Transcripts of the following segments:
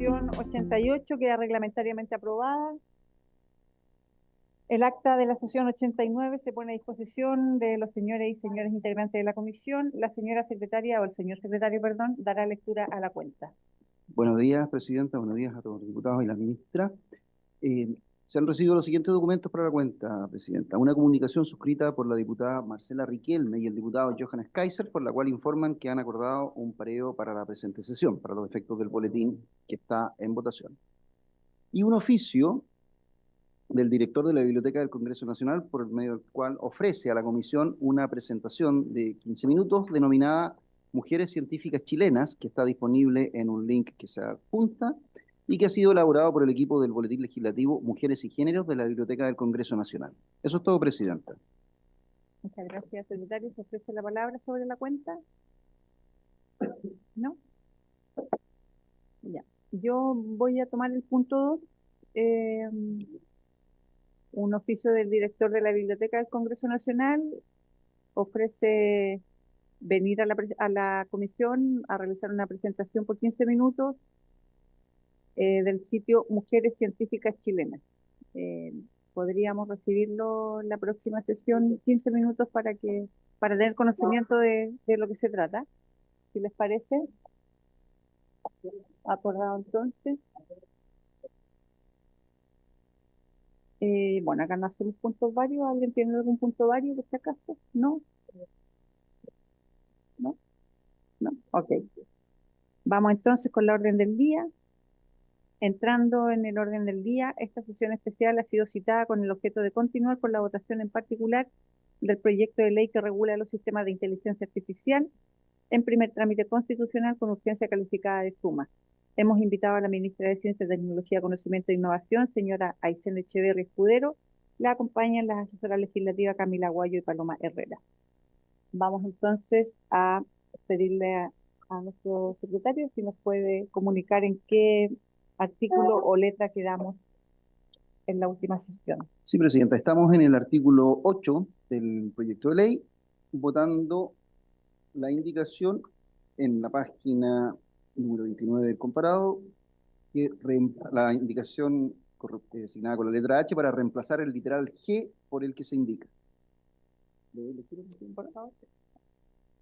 sesión 88 queda reglamentariamente aprobada. El acta de la sesión 89 se pone a disposición de los señores y señores integrantes de la comisión. La señora secretaria, o el señor secretario, perdón, dará lectura a la cuenta. Buenos días, Presidenta. Buenos días a todos los diputados y la ministra. Se han recibido los siguientes documentos para la cuenta, Presidenta. Una comunicación suscrita por la diputada Marcela Riquelme y el diputado Johannes Kaiser, por la cual informan que han acordado un pareo para la presente sesión, para los efectos del boletín que está en votación. Y un oficio del director de la Biblioteca del Congreso Nacional, por medio del cual ofrece a la comisión una presentación de 15 minutos denominada Mujeres Científicas Chilenas, que está disponible en un link que se adjunta y que ha sido elaborado por el equipo del Boletín Legislativo Mujeres y Géneros de la Biblioteca del Congreso Nacional. Eso es todo, Presidenta. Muchas gracias, secretario. ¿Se ofrece la palabra sobre la cuenta? ¿No? Ya. Yo voy a tomar el punto 2. Un oficio del director de la Biblioteca del Congreso Nacional ofrece venir a la comisión a realizar una presentación por 15 minutos del sitio Mujeres Científicas Chilenas. Podríamos recibirlo en la próxima sesión, 15 minutos para tener conocimiento de lo que se trata. Si les parece, acordado entonces. Bueno, acá no hacemos puntos varios. ¿Alguien tiene algún punto vario por si acaso? ¿No? ¿No? ¿No? Ok. Vamos entonces con la orden del día. Entrando en el orden del día, esta sesión especial ha sido citada con el objeto de continuar con la votación en particular del proyecto de ley que regula los sistemas de inteligencia artificial en primer trámite constitucional con urgencia calificada de suma. Hemos invitado a la ministra de Ciencia, Tecnología, Conocimiento e Innovación, señora Aysén Echeverri Escudero. La acompañan las asesoras legislativas Camila Guayo y Paloma Herrera. Vamos entonces a pedirle a nuestro secretario si nos puede comunicar en qué artículo o letra quedamos en la última sesión. Sí, Presidenta. Estamos en el artículo 8 del proyecto de ley, votando la indicación en la página número 29 del comparado, que la indicación asignada con la letra H para reemplazar el literal G por el que se indica.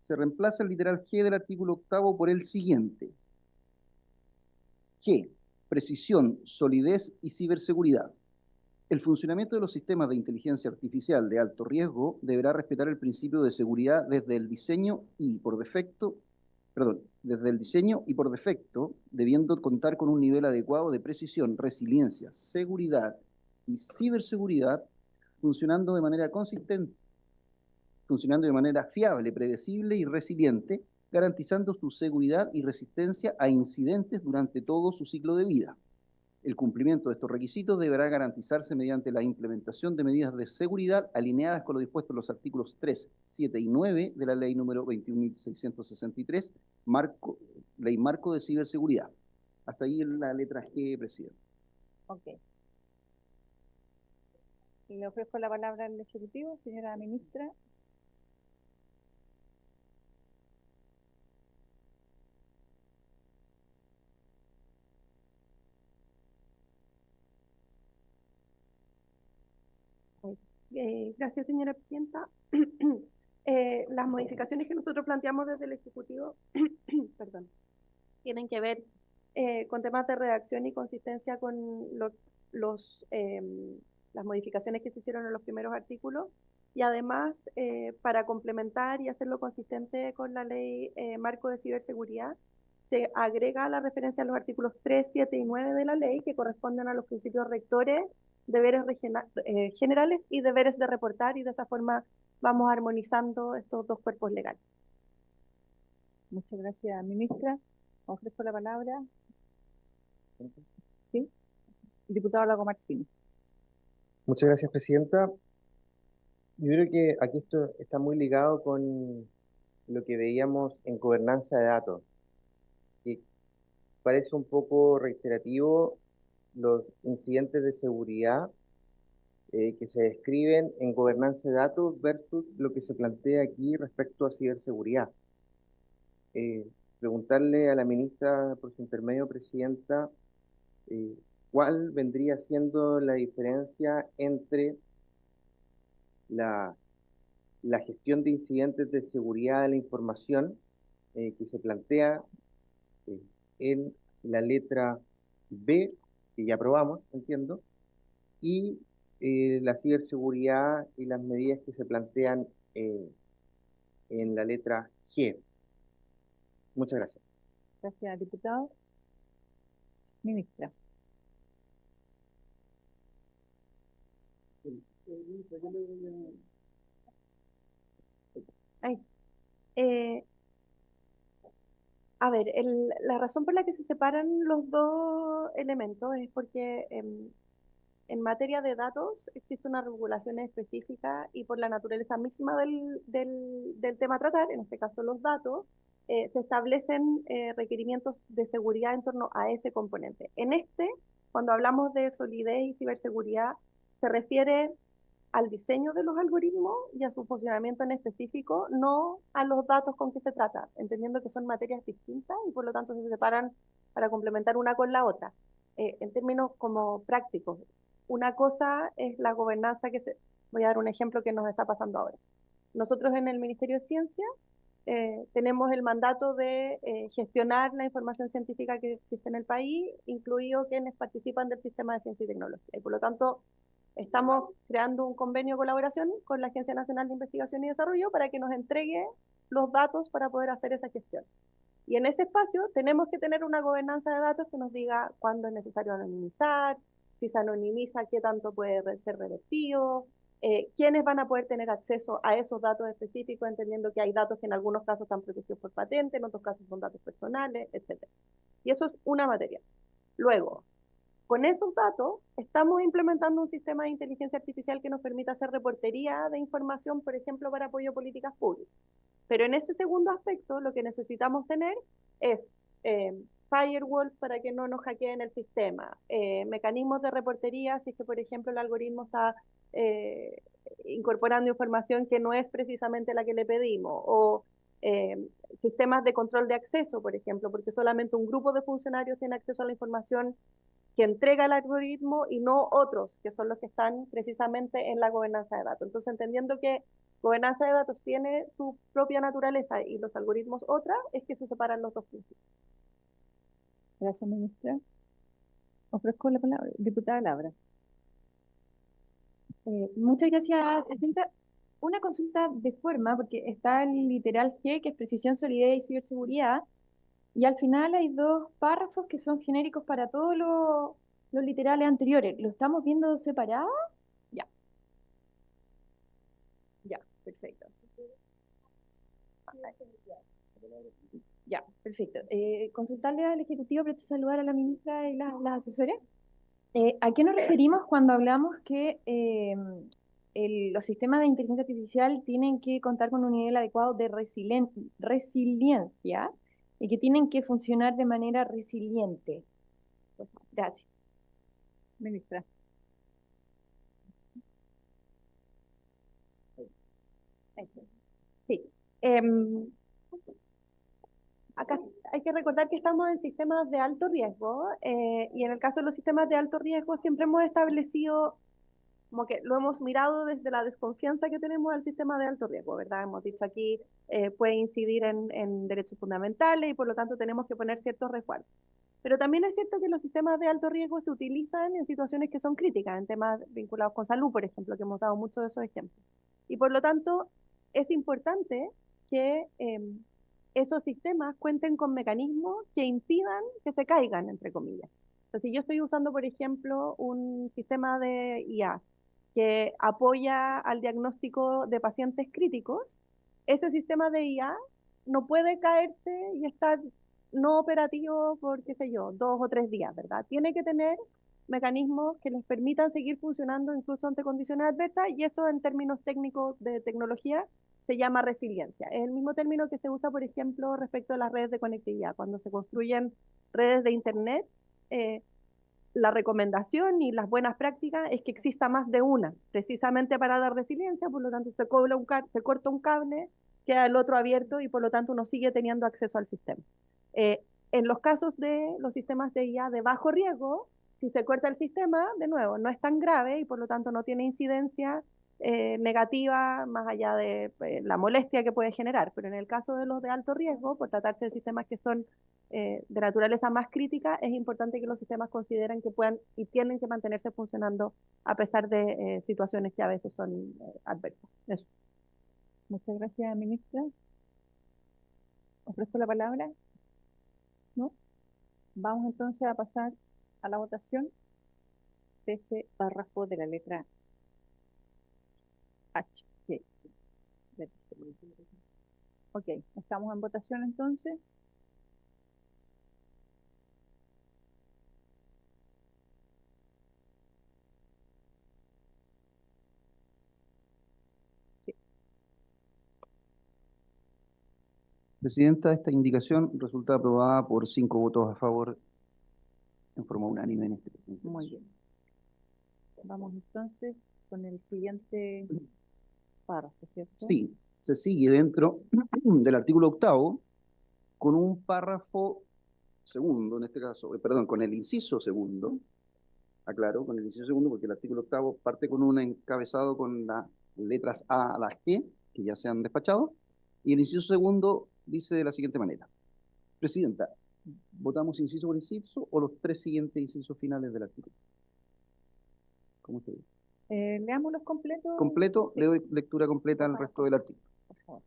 Se reemplaza el literal G del artículo 8 por el siguiente. G. Precisión, solidez y ciberseguridad. El funcionamiento de los sistemas de inteligencia artificial de alto riesgo deberá respetar el principio de seguridad desde el diseño y por defecto, debiendo contar con un nivel adecuado de precisión, resiliencia, seguridad y ciberseguridad, funcionando de manera consistente, funcionando de manera fiable, predecible y resiliente, garantizando su seguridad y resistencia a incidentes durante todo su ciclo de vida. El cumplimiento de estos requisitos deberá garantizarse mediante la implementación de medidas de seguridad alineadas con lo dispuesto en los artículos 3, 7 y 9 de la Ley número 21.663, Ley Marco de Ciberseguridad. Hasta ahí la letra G, Presidente. Ok. Le ofrezco la palabra al Ejecutivo, señora ministra. Gracias, señora presidenta. Las modificaciones que nosotros planteamos desde el Ejecutivo perdón, tienen que ver con temas de redacción y consistencia con las modificaciones que se hicieron en los primeros artículos y además para complementar y hacerlo consistente con la ley marco de ciberseguridad, se agrega la referencia a los artículos 3, 7 y 9 de la ley que corresponden a los principios rectores, deberes generales y deberes de reportar, y de esa forma vamos armonizando estos dos cuerpos legales. Muchas gracias, ministra. Ofrezco la palabra. ¿Sí? Diputado Lago Marcini. Muchas gracias, Presidenta. Yo creo que aquí esto está muy ligado con lo que veíamos en gobernanza de datos, que parece un poco reiterativo los incidentes de seguridad que se describen en gobernanza de datos versus lo que se plantea aquí respecto a ciberseguridad. Preguntarle a la ministra, por su intermedio, Presidenta, ¿Cuál vendría siendo la diferencia entre la, la gestión de incidentes de seguridad de la información que se plantea eh, en la letra B, que ya aprobamos, entiendo, y la ciberseguridad y las medidas que se plantean en la letra G? Muchas gracias. Gracias, diputado. Ministra. Ahí. A ver, la razón por la que se separan los dos elementos es porque en materia de datos existe una regulación específica y por la naturaleza misma del tema a tratar, en este caso los datos, se establecen requerimientos de seguridad en torno a ese componente. En este, cuando hablamos de solidez y ciberseguridad, se refiere al diseño de los algoritmos y a su funcionamiento en específico, no a los datos con que se trata, entendiendo que son materias distintas y por lo tanto se separan para complementar una con la otra. En términos como prácticos, una cosa es la gobernanza voy a dar un ejemplo que nos está pasando ahora. Nosotros en el Ministerio de Ciencia tenemos el mandato de gestionar la información científica que existe en el país, incluido quienes participan del sistema de ciencia y tecnología. Y por lo tanto, estamos creando un convenio de colaboración con la Agencia Nacional de Investigación y Desarrollo para que nos entregue los datos para poder hacer esa gestión. Y en ese espacio tenemos que tener una gobernanza de datos que nos diga cuándo es necesario anonimizar, si se anonimiza, qué tanto puede ser revertido, quiénes van a poder tener acceso a esos datos específicos, entendiendo que hay datos que en algunos casos están protegidos por patente, en otros casos son datos personales, etc. Y eso es una materia. Luego, con esos datos, estamos implementando un sistema de inteligencia artificial que nos permita hacer reportería de información, por ejemplo, para apoyo a políticas públicas. Pero en ese segundo aspecto, lo que necesitamos tener es firewalls para que no nos hackeen el sistema, mecanismos de reportería, si es que, por ejemplo, el algoritmo está incorporando información que no es precisamente la que le pedimos, o sistemas de control de acceso, por ejemplo, porque solamente un grupo de funcionarios tiene acceso a la información que entrega el algoritmo y no otros, que son los que están precisamente en la gobernanza de datos. Entonces, entendiendo que gobernanza de datos tiene su propia naturaleza y los algoritmos otra, es que se separan los dos principios. Gracias, ministra. Ofrezco la palabra. Diputada Labra. Muchas gracias, presidenta. Una consulta de forma, porque está el literal G, que es precisión, solidez y ciberseguridad, y al final hay dos párrafos que son genéricos para todos los literales anteriores. ¿Lo estamos viendo separado? Ya. Ya, perfecto. Ya, perfecto. Consultarle al Ejecutivo, pero saludar a la ministra y las asesoras. ¿A qué nos referimos cuando hablamos que los sistemas de inteligencia artificial tienen que contar con un nivel adecuado de resiliencia y que tienen que funcionar de manera resiliente? Gracias. Ministra. Sí. Acá hay que recordar que estamos en sistemas de alto riesgo y en el caso de los sistemas de alto riesgo siempre hemos establecido, como que lo hemos mirado desde la desconfianza que tenemos al sistema de alto riesgo, ¿verdad? Hemos dicho aquí puede incidir en derechos fundamentales y por lo tanto tenemos que poner ciertos resguardos. Pero también es cierto que los sistemas de alto riesgo se utilizan en situaciones que son críticas, en temas vinculados con salud, por ejemplo, que hemos dado muchos de esos ejemplos. Y por lo tanto es importante que esos sistemas cuenten con mecanismos que impidan que se caigan, entre comillas. Entonces, si yo estoy usando, por ejemplo, un sistema de IA que apoya al diagnóstico de pacientes críticos, ese sistema de IA no puede caerse y estar no operativo por, qué sé yo, 2 o 3 días, ¿verdad? Tiene que tener mecanismos que les permitan seguir funcionando incluso ante condiciones adversas y eso en términos técnicos de tecnología se llama resiliencia. Es el mismo término que se usa, por ejemplo, respecto a las redes de conectividad. Cuando se construyen redes de Internet, la recomendación y las buenas prácticas es que exista más de una, precisamente para dar resiliencia, por lo tanto se corta un cable, queda el otro abierto y por lo tanto uno sigue teniendo acceso al sistema. En los casos de los sistemas de IA de bajo riesgo, si se corta el sistema, de nuevo, no es tan grave y por lo tanto no tiene incidencia negativa más allá de la molestia que puede generar. Pero en el caso de los de alto riesgo, por tratarse de sistemas que son de naturaleza más crítica, es importante que los sistemas consideren que puedan y tienen que mantenerse funcionando a pesar de situaciones que a veces son adversas. Eso. Muchas gracias, ministra. Ofrezco la palabra. ¿No? Vamos entonces a pasar a la votación de este párrafo de la letra H. Ok, estamos en votación entonces. Presidenta, esta indicación resulta aprobada por 5 votos a favor en forma unánime en este punto. Muy bien. Vamos entonces con el siguiente párrafo, ¿cierto? Sí, se sigue dentro del artículo 8º con un párrafo segundo, en este caso, perdón, con el inciso segundo, aclaro, con el inciso segundo, porque el artículo 8º parte con un encabezado con las letras A a las G, que ya se han despachado, y el inciso segundo dice de la siguiente manera. Presidenta, ¿votamos inciso por inciso o los 3 siguientes incisos finales del artículo? ¿Cómo usted dice? Leamos los completos. Completo, Sí. le doy lectura completa al resto del artículo. Por favor.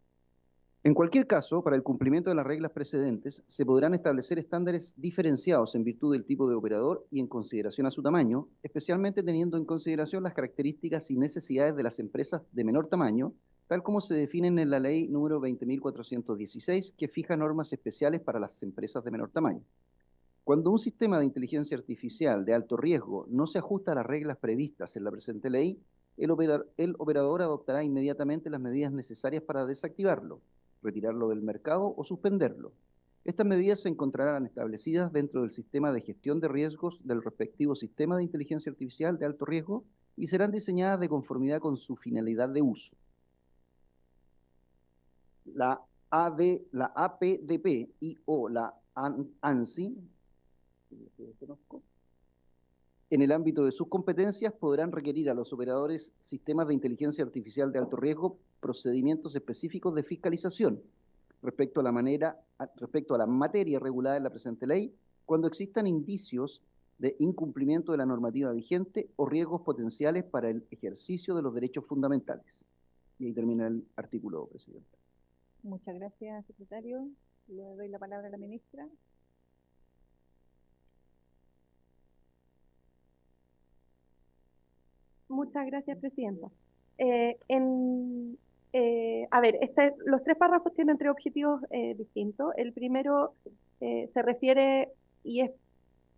En cualquier caso, para el cumplimiento de las reglas precedentes, se podrán establecer estándares diferenciados en virtud del tipo de operador y en consideración a su tamaño, especialmente teniendo en consideración las características y necesidades de las empresas de menor tamaño, tal como se definen en la ley número 20.416, que fija normas especiales para las empresas de menor tamaño. Cuando un sistema de inteligencia artificial de alto riesgo no se ajusta a las reglas previstas en la presente ley, el operador adoptará inmediatamente las medidas necesarias para desactivarlo, retirarlo del mercado o suspenderlo. Estas medidas se encontrarán establecidas dentro del sistema de gestión de riesgos del respectivo sistema de inteligencia artificial de alto riesgo y serán diseñadas de conformidad con su finalidad de uso. La APDP y o la ANSI, en el ámbito de sus competencias, podrán requerir a los operadores sistemas de inteligencia artificial de alto riesgo procedimientos específicos de fiscalización respecto a la materia regulada en la presente ley, cuando existan indicios de incumplimiento de la normativa vigente o riesgos potenciales para el ejercicio de los derechos fundamentales. Y ahí termina el artículo, Presidenta. Muchas gracias, secretario. Le doy la palabra a la ministra. Muchas gracias, Presidenta. A ver, los 3 párrafos tienen 3 objetivos distintos. El primero se refiere y es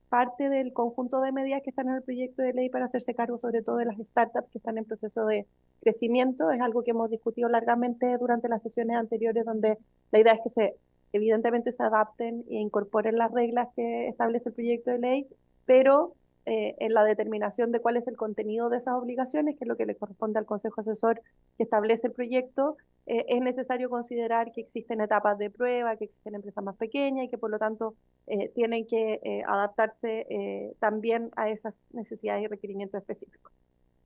parte del conjunto de medidas que están en el proyecto de ley para hacerse cargo sobre todo de las startups que están en proceso de crecimiento. Es algo que hemos discutido largamente durante las sesiones anteriores, donde la idea es que evidentemente se adapten e incorporen las reglas que establece el proyecto de ley, pero en la determinación de cuál es el contenido de esas obligaciones, que es lo que le corresponde al Consejo Asesor que establece el proyecto, es necesario considerar que existen etapas de prueba, que existen empresas más pequeñas y que por lo tanto tienen que adaptarse también a esas necesidades y requerimientos específicos.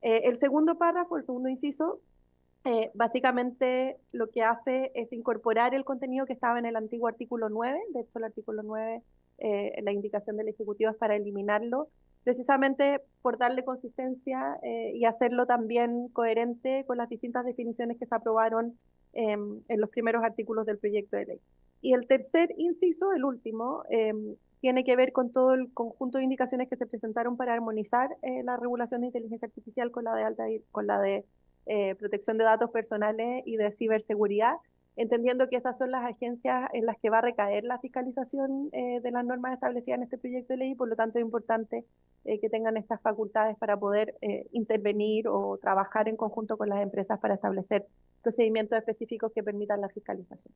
El segundo párrafo, el segundo inciso, básicamente lo que hace es incorporar el contenido que estaba en el antiguo artículo 9, de hecho el artículo 9, la indicación del Ejecutivo es para eliminarlo, precisamente por darle consistencia y hacerlo también coherente con las distintas definiciones que se aprobaron en los primeros artículos del proyecto de ley. Y el tercer inciso, el último, tiene que ver con todo el conjunto de indicaciones que se presentaron para armonizar la regulación de inteligencia artificial con la de protección de datos personales y de ciberseguridad, entendiendo que esas son las agencias en las que va a recaer la fiscalización de las normas establecidas en este proyecto de ley y por lo tanto es importante que tengan estas facultades para poder intervenir o trabajar en conjunto con las empresas para establecer procedimientos específicos que permitan la fiscalización.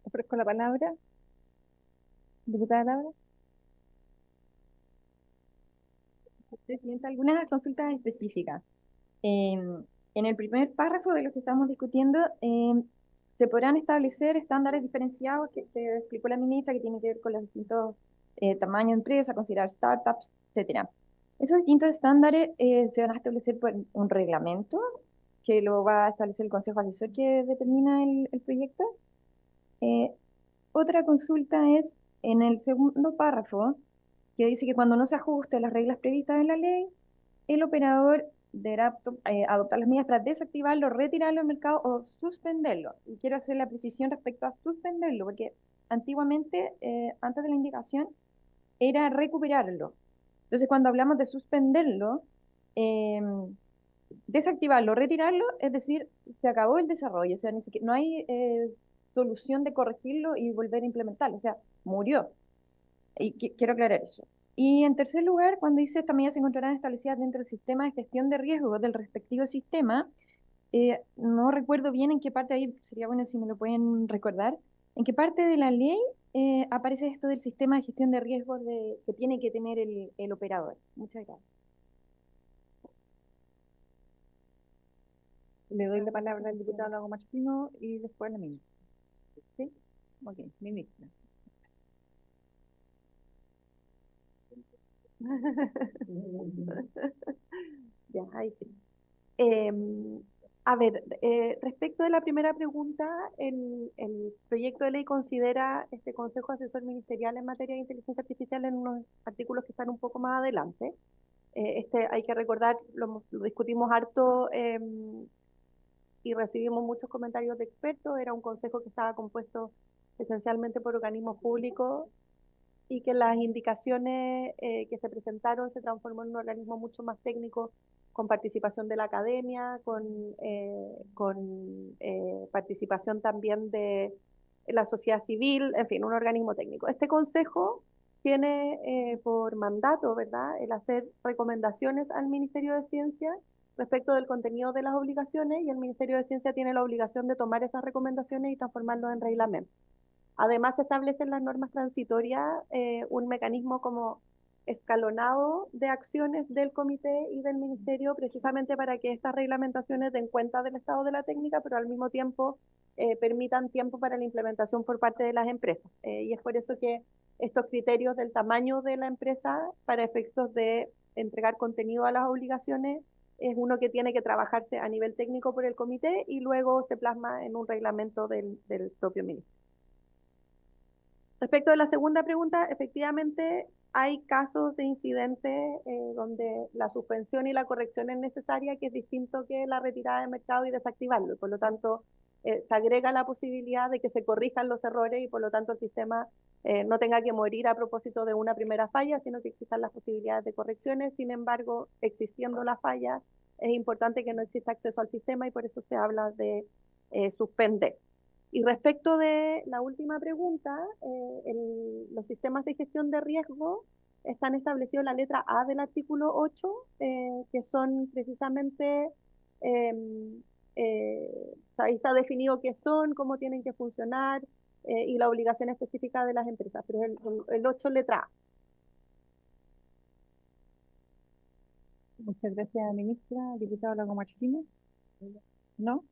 Ofrezco la palabra. Diputada Laura. Presidenta, algunas consultas específicas. En el primer párrafo de lo que estamos discutiendo, se podrán establecer estándares diferenciados que te explicó la ministra, que tienen que ver con los distintos tamaños de empresa, considerar startups, etcétera. Esos distintos estándares se van a establecer por un reglamento que lo va a establecer el Consejo Asesor que determina el proyecto. Eh, Otra consulta es en el segundo párrafo, que dice que cuando no se ajuste a las reglas previstas en la ley, el operador deberá adoptar las medidas para desactivarlo, retirarlo del mercado o suspenderlo. Y quiero hacer la precisión respecto a suspenderlo, porque antiguamente, antes de la indicación, era recuperarlo. Entonces, cuando hablamos de suspenderlo, desactivarlo, retirarlo, es decir, se acabó el desarrollo, o sea, ni siquiera, no hay solución de corregirlo y volver a implementarlo, o sea, murió. Y quiero aclarar eso. Y en tercer lugar, cuando dice estas medidas se encontrarán establecidas dentro del sistema de gestión de riesgos del respectivo sistema, no recuerdo bien en qué parte, ahí sería bueno si me lo pueden recordar, en qué parte de la ley aparece esto del sistema de gestión de riesgos que tiene que tener el operador. Muchas gracias. Le doy la palabra al diputado Lago Marcino y después a la ministra. ¿Sí? Ok, ministra. Ya, ahí sí. A ver, respecto de la primera pregunta, el proyecto de ley considera este Consejo Asesor Ministerial en materia de inteligencia artificial en unos artículos que están un poco más adelante. Hay que recordar, lo discutimos harto y recibimos muchos comentarios de expertos. Era un consejo que estaba compuesto esencialmente por organismos públicos y que las indicaciones que se presentaron se transformó en un organismo mucho más técnico, con participación de la academia, con participación también de la sociedad civil, en fin, un organismo técnico. Este consejo tiene por mandato, ¿verdad?, el hacer recomendaciones al Ministerio de Ciencia respecto del contenido de las obligaciones, y el Ministerio de Ciencia tiene la obligación de tomar esas recomendaciones y transformarlos en reglamento. Además, se establecen las normas transitorias, un mecanismo como escalonado de acciones del comité y del ministerio, precisamente para que estas reglamentaciones den cuenta del estado de la técnica, pero al mismo tiempo permitan tiempo para la implementación por parte de las empresas. Y es por eso que estos criterios del tamaño de la empresa para efectos de entregar contenido a las obligaciones es uno que tiene que trabajarse a nivel técnico por el comité y luego se plasma en un reglamento del propio ministerio. Respecto de la segunda pregunta, efectivamente hay casos de incidentes donde la suspensión y la corrección es necesaria, que es distinto que la retirada de mercado y desactivarlo. Por lo tanto, se agrega la posibilidad de que se corrijan los errores y por lo tanto el sistema no tenga que morir a propósito de una primera falla, sino que existan las posibilidades de correcciones. Sin embargo, existiendo la falla, es importante que no exista acceso al sistema y por eso se habla de suspender. Y respecto de la última pregunta, los sistemas de gestión de riesgo están establecidos en la letra A del artículo 8, que son precisamente, ahí está definido qué son, cómo tienen que funcionar y la obligación específica de las empresas, pero es el 8 letra A. Muchas gracias, ministra. Diputado Lago Marcino. ¿No?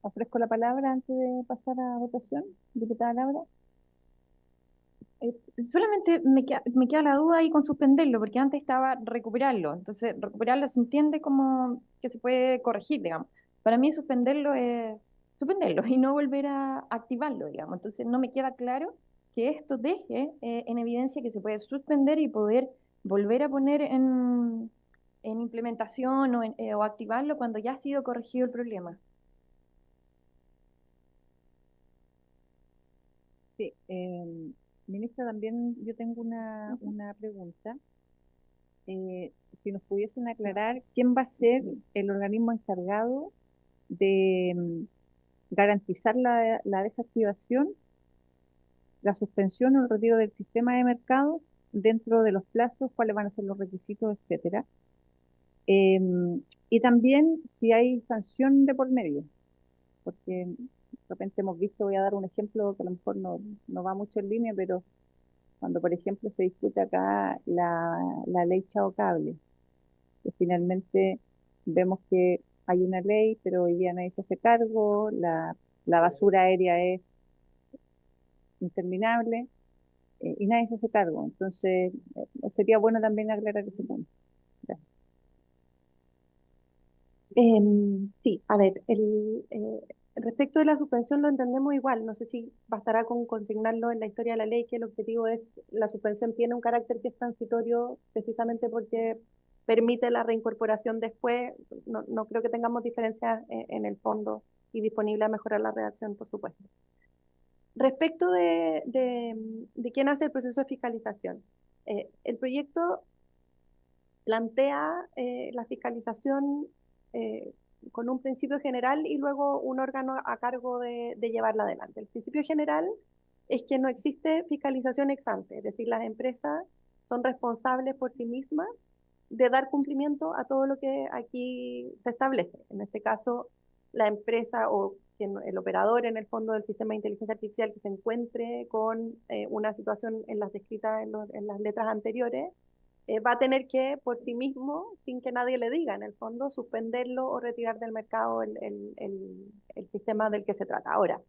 Ofrezco la palabra antes de pasar a votación. Diputada Laura. Solamente me queda la duda ahí con suspenderlo, porque antes estaba recuperarlo. Entonces, recuperarlo se entiende como que se puede corregir, digamos. Para mí suspenderlo es suspenderlo y no volver a activarlo, digamos. Entonces, no me queda claro que esto deje en evidencia que se puede suspender y poder volver a poner en implementación o activarlo cuando ya ha sido corregido el problema. Sí, ministra, también yo tengo una pregunta. Si nos pudiesen aclarar quién va a ser el organismo encargado de garantizar la desactivación, la suspensión o el retiro del sistema de mercado dentro de los plazos, cuáles van a ser los requisitos, etcétera. Y también si hay sanción de por medio, porque de repente hemos visto, voy a dar un ejemplo que a lo mejor no va mucho en línea, pero cuando, por ejemplo, se discute acá la ley Chao Cable, que finalmente vemos que hay una ley, pero hoy día nadie se hace cargo, la basura aérea es interminable y nadie se hace cargo. Entonces, sería bueno también aclarar ese punto. Gracias. Sí, a ver, respecto de la suspensión lo entendemos igual. No sé si bastará con consignarlo en la historia de la ley, que el objetivo es, la suspensión tiene un carácter que es transitorio precisamente porque permite la reincorporación después. No creo que tengamos diferencias en el fondo y disponible a mejorar la redacción, por supuesto. Respecto de quién hace el proceso de fiscalización, el proyecto plantea la fiscalización eh, con un principio general y luego un órgano a cargo de llevarla adelante. El principio general es que no existe fiscalización ex ante, es decir, las empresas son responsables por sí mismas de dar cumplimiento a todo lo que aquí se establece. En este caso, la empresa o el operador en el fondo del sistema de inteligencia artificial que se encuentre con una situación en las descritas en las letras anteriores, va a tener que, por sí mismo, sin que nadie le diga, en el fondo, suspenderlo o retirar del mercado el sistema del que se trata. Ahora,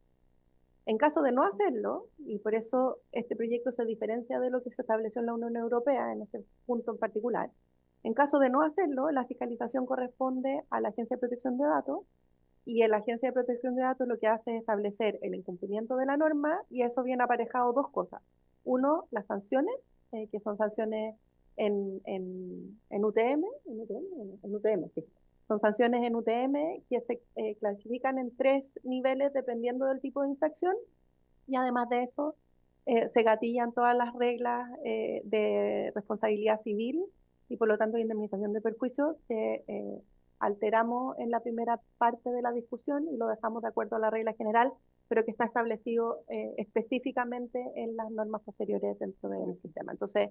en caso de no hacerlo, y por eso este proyecto se diferencia de lo que se estableció en la Unión Europea, en este punto en particular, en caso de no hacerlo, la fiscalización corresponde a la Agencia de Protección de Datos, y la Agencia de Protección de Datos lo que hace es establecer el incumplimiento de la norma, y eso viene aparejado dos cosas. Uno, las sanciones, que son sanciones en UTM, en UTM, sí. Son sanciones en UTM que se clasifican en 3 niveles dependiendo del tipo de infracción, y además de eso se gatillan todas las reglas de responsabilidad civil y por lo tanto de indemnización de perjuicios que alteramos en la primera parte de la discusión y lo dejamos de acuerdo a la regla general, pero que está establecido específicamente en las normas posteriores dentro del sistema. Entonces,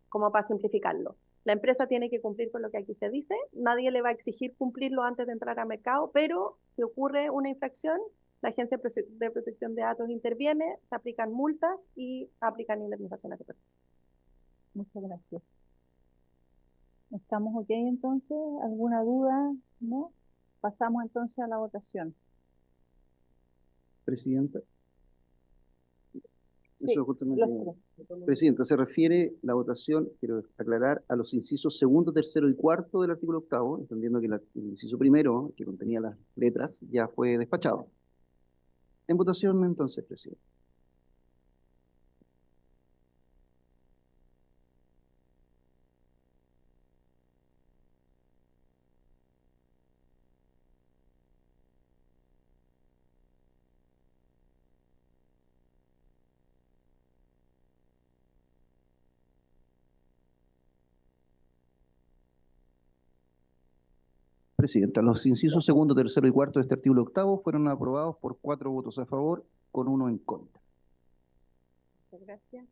como para simplificarlo, la empresa tiene que cumplir con lo que aquí se dice, nadie le va a exigir cumplirlo antes de entrar al mercado, pero si ocurre una infracción, la Agencia de Protección de Datos interviene, se aplican multas y aplican indemnizaciones de perjuicios. Muchas gracias. ¿Estamos ok entonces? ¿Alguna duda? ¿No? Pasamos entonces a la votación. Presidenta. Sí, Eso justamente, los tres. Presidenta, se refiere la votación, quiero aclarar, a los incisos segundo, tercero y cuarto del artículo octavo, entendiendo que el inciso primero, que contenía las letras, ya fue despachado. En votación, entonces, Presidente. Presidenta, los incisos segundo, tercero y cuarto de este artículo octavo fueron aprobados por 4 votos a favor, con 1 en contra. Muchas gracias.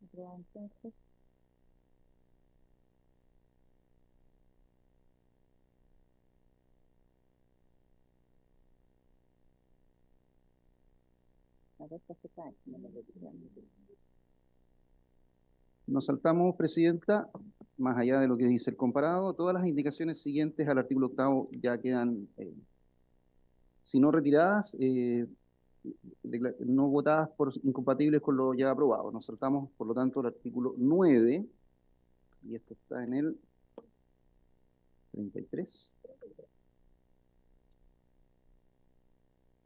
Aprobado entonces. A ver, esto se cae. Nos saltamos, Presidenta, más allá de lo que dice el comparado, todas las indicaciones siguientes al artículo octavo ya quedan, si no retiradas, no votadas por incompatibles con lo ya aprobado. Nos saltamos, por lo tanto, el artículo 9, y esto está en el 33.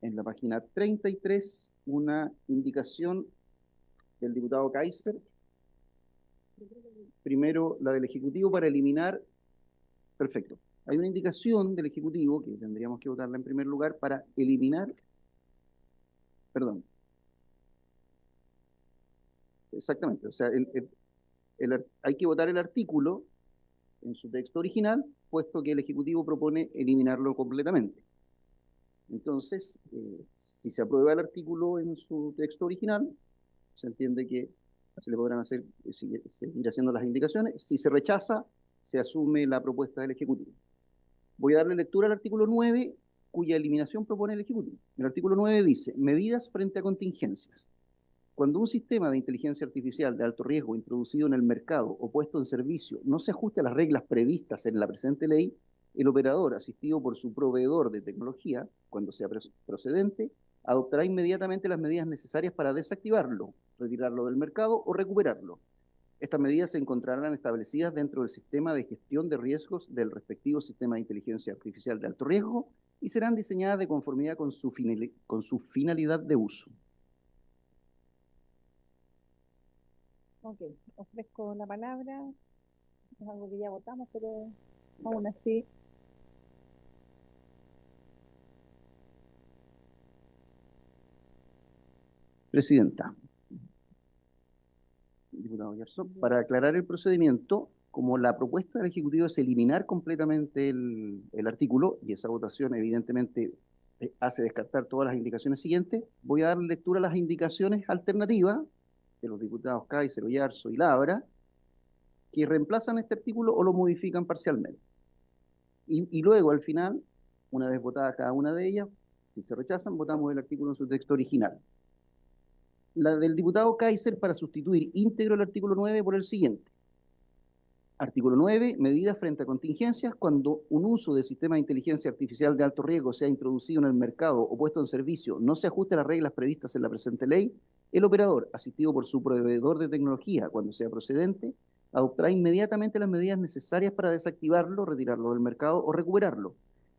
En la página 33, una indicación del diputado Kaiser. Primero, la del Ejecutivo para eliminar. Perfecto. Hay una indicación del Ejecutivo, que tendríamos que votarla en primer lugar, para eliminar. Perdón. Exactamente. O sea, hay que votar el artículo en su texto original, puesto que el Ejecutivo propone eliminarlo completamente. Entonces, si se aprueba el artículo en su texto original, se entiende que se le podrán seguir haciendo las indicaciones. Si se rechaza, se asume la propuesta del Ejecutivo. Voy a darle lectura al artículo 9, cuya eliminación propone el Ejecutivo. El artículo 9 dice, medidas frente a contingencias. Cuando un sistema de inteligencia artificial de alto riesgo introducido en el mercado o puesto en servicio no se ajuste a las reglas previstas en la presente ley, el operador, asistido por su proveedor de tecnología, cuando sea procedente, adoptará inmediatamente las medidas necesarias para desactivarlo, retirarlo del mercado o recuperarlo. Estas medidas se encontrarán establecidas dentro del sistema de gestión de riesgos del respectivo sistema de inteligencia artificial de alto riesgo y serán diseñadas de conformidad con su finalidad de uso. Ok, ofrezco la palabra. Es algo que ya votamos, pero aún así. Presidenta. Diputado Yarzo, para aclarar el procedimiento, como la propuesta del Ejecutivo es eliminar completamente el artículo, y esa votación evidentemente hace descartar todas las indicaciones siguientes, voy a dar lectura a las indicaciones alternativas de los diputados Kaiser, Oyarzo y Labra, que reemplazan este artículo o lo modifican parcialmente. Y luego, al final, una vez votada cada una de ellas, si se rechazan, votamos el artículo en su texto original. La del diputado Kaiser para sustituir íntegro el artículo 9 por el siguiente. Artículo 9, medidas frente a contingencias. Cuando un uso de sistema de inteligencia artificial de alto riesgo sea introducido en el mercado o puesto en servicio, no se ajuste a las reglas previstas en la presente ley, el operador, asistido por su proveedor de tecnología, cuando sea procedente, adoptará inmediatamente las medidas necesarias para desactivarlo, retirarlo del mercado o recuperarlo.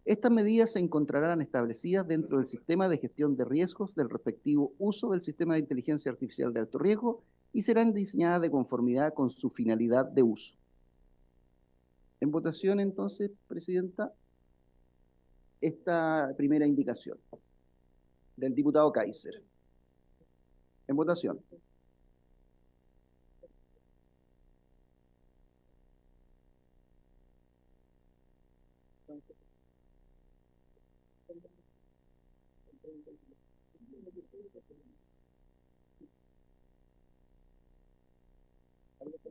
Estas medidas se encontrarán establecidas dentro del sistema de gestión de riesgos del respectivo uso del sistema de inteligencia artificial de alto riesgo y serán diseñadas de conformidad con su finalidad de uso. En votación, entonces, Presidenta, esta primera indicación del diputado Kaiser. En votación.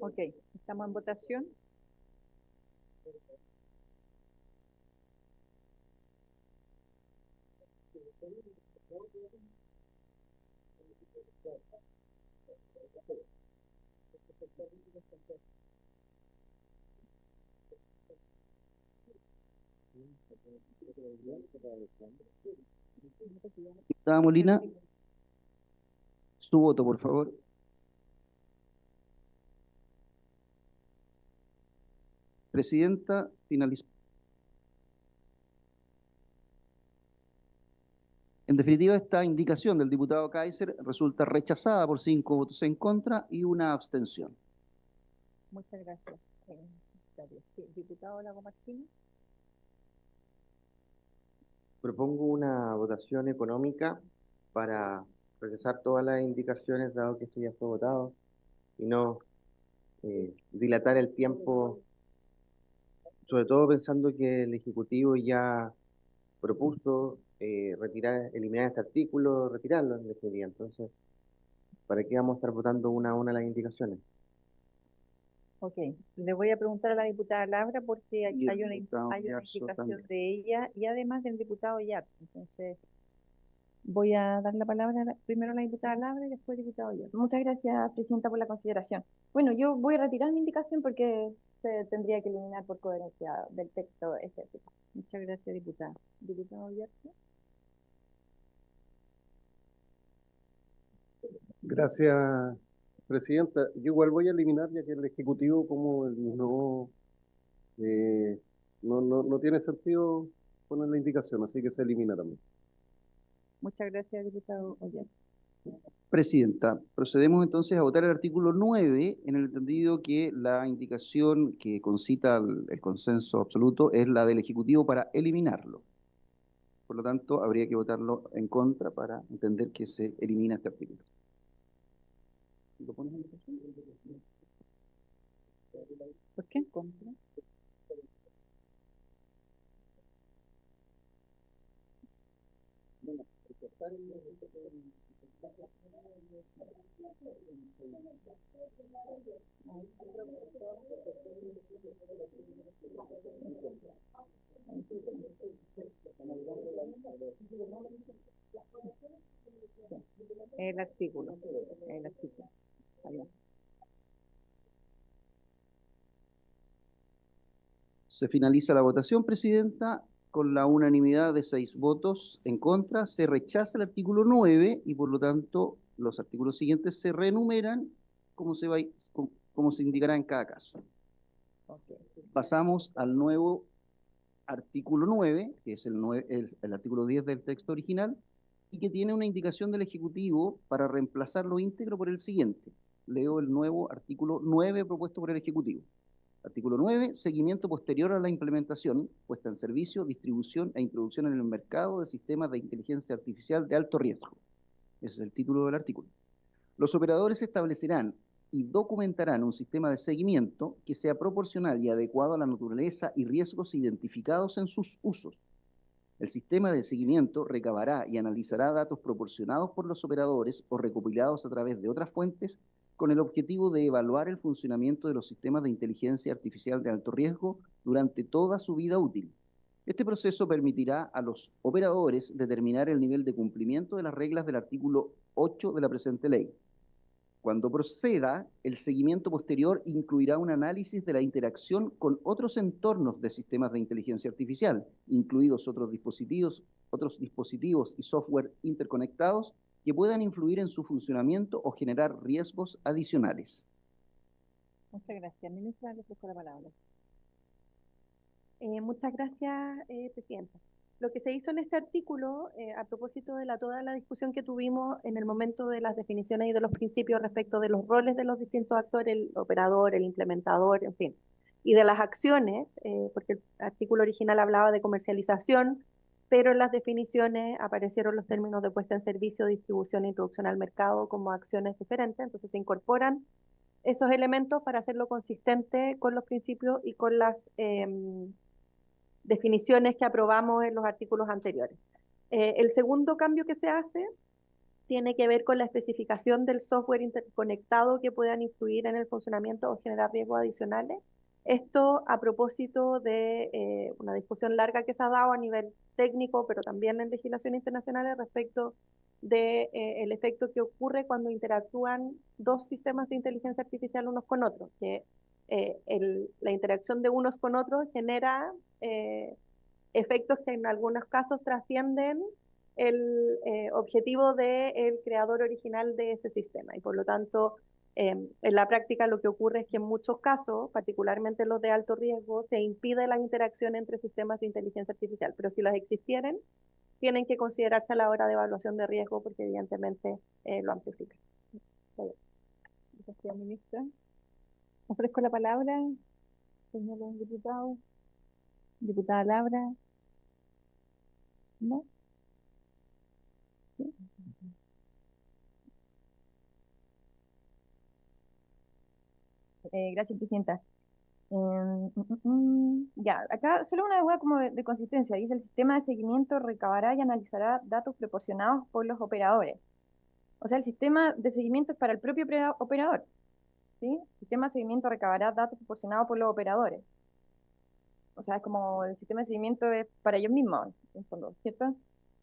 Ok, estamos en votación. Diputada Molina, su voto, por favor. Presidenta, finaliza. En definitiva, esta indicación del diputado Kaiser resulta rechazada por 5 votos en contra y una abstención. Muchas gracias. Sí, diputado Lago Martínez. Propongo una votación económica para rechazar todas las indicaciones, dado que esto ya fue votado, y no dilatar el tiempo, sobre todo pensando que el Ejecutivo ya propuso eliminar este artículo, retirarlo en definitiva. Entonces, ¿para qué vamos a estar votando una a una las indicaciones? Ok, le voy a preguntar a la diputada Labra porque hay Y el una diputado Yarzo indicación también. de ella y además del diputado Yarzo. Entonces, voy a dar la palabra primero a la diputada Labra y después al diputado Yarzo. Muchas gracias, Presidenta, por la consideración. Bueno, yo voy a retirar mi indicación porque se tendría que eliminar por coherencia del texto específico. Muchas gracias, diputada. Diputado Yarzo. Gracias, Presidenta. Yo igual voy a eliminar, ya que el Ejecutivo, como no tiene sentido poner la indicación, así que se elimina también. Muchas gracias, diputado Yarzo. Presidenta, procedemos entonces a votar el artículo 9 en el entendido que la indicación que concita el consenso absoluto es la del Ejecutivo para eliminarlo. Por lo tanto, habría que votarlo en contra para entender que se elimina este artículo. ¿Lo pones en votación? ¿Por qué en contra? El artículo. El artículo. Está bien. Se finaliza la votación, Presidenta. Con la unanimidad de 6 votos en contra, se rechaza el artículo 9 y por lo tanto los artículos siguientes se reenumeran como como se indicará en cada caso. Pasamos al nuevo artículo 9, que es el artículo 10 del texto original, y que tiene una indicación del Ejecutivo para reemplazarlo íntegro por el siguiente. Leo el nuevo artículo 9 propuesto por el Ejecutivo. Artículo 9, seguimiento posterior a la implementación, puesta en servicio, distribución e introducción en el mercado de sistemas de inteligencia artificial de alto riesgo. Ese es el título del artículo. Los operadores establecerán y documentarán un sistema de seguimiento que sea proporcional y adecuado a la naturaleza y riesgos identificados en sus usos. El sistema de seguimiento recabará y analizará datos proporcionados por los operadores o recopilados a través de otras fuentes con el objetivo de evaluar el funcionamiento de los sistemas de inteligencia artificial de alto riesgo durante toda su vida útil. Este proceso permitirá a los operadores determinar el nivel de cumplimiento de las reglas del artículo 8 de la presente ley. Cuando proceda, el seguimiento posterior incluirá un análisis de la interacción con otros entornos de sistemas de inteligencia artificial, incluidos otros dispositivos y software interconectados que puedan influir en su funcionamiento o generar riesgos adicionales. Muchas gracias. Ministra, le ofrezco la palabra. Muchas gracias, Presidenta. Lo que se hizo en este artículo, a propósito de toda la discusión que tuvimos en el momento de las definiciones y de los principios respecto de los roles de los distintos actores, el operador, el implementador, en fin, y de las acciones, porque el artículo original hablaba de comercialización, pero en las definiciones aparecieron los términos de puesta en servicio, distribución e introducción al mercado como acciones diferentes, entonces se incorporan esos elementos para hacerlo consistente con los principios y con las definiciones que aprobamos en los artículos anteriores. El segundo cambio que se hace tiene que ver con la especificación del software interconectado que puedan influir en el funcionamiento o generar riesgos adicionales. Esto a propósito de una discusión larga que se ha dado a nivel técnico, pero también en legislación internacional respecto de el efecto que ocurre cuando interactúan dos sistemas de inteligencia artificial unos con otros, que la interacción de unos con otros genera efectos que en algunos casos trascienden el objetivo del creador original de ese sistema. Y por lo tanto, en la práctica lo que ocurre es que en muchos casos, particularmente los de alto riesgo, se impide la interacción entre sistemas de inteligencia artificial. Pero si las existieran, tienen que considerarse a la hora de evaluación de riesgo porque evidentemente lo amplifica. Gracias, ministra. Ofrezco la palabra, señores diputados. Diputada Labra. ¿No? ¿Sí? Gracias, Presidenta. Ya, acá solo una duda como de consistencia. Dice, el sistema de seguimiento recabará y analizará datos proporcionados por los operadores. O sea, el sistema de seguimiento es para el propio operador, ¿sí? El sistema de seguimiento recabará datos proporcionados por los operadores. O sea, es como el sistema de seguimiento es para ellos mismos, en fondo, ¿cierto?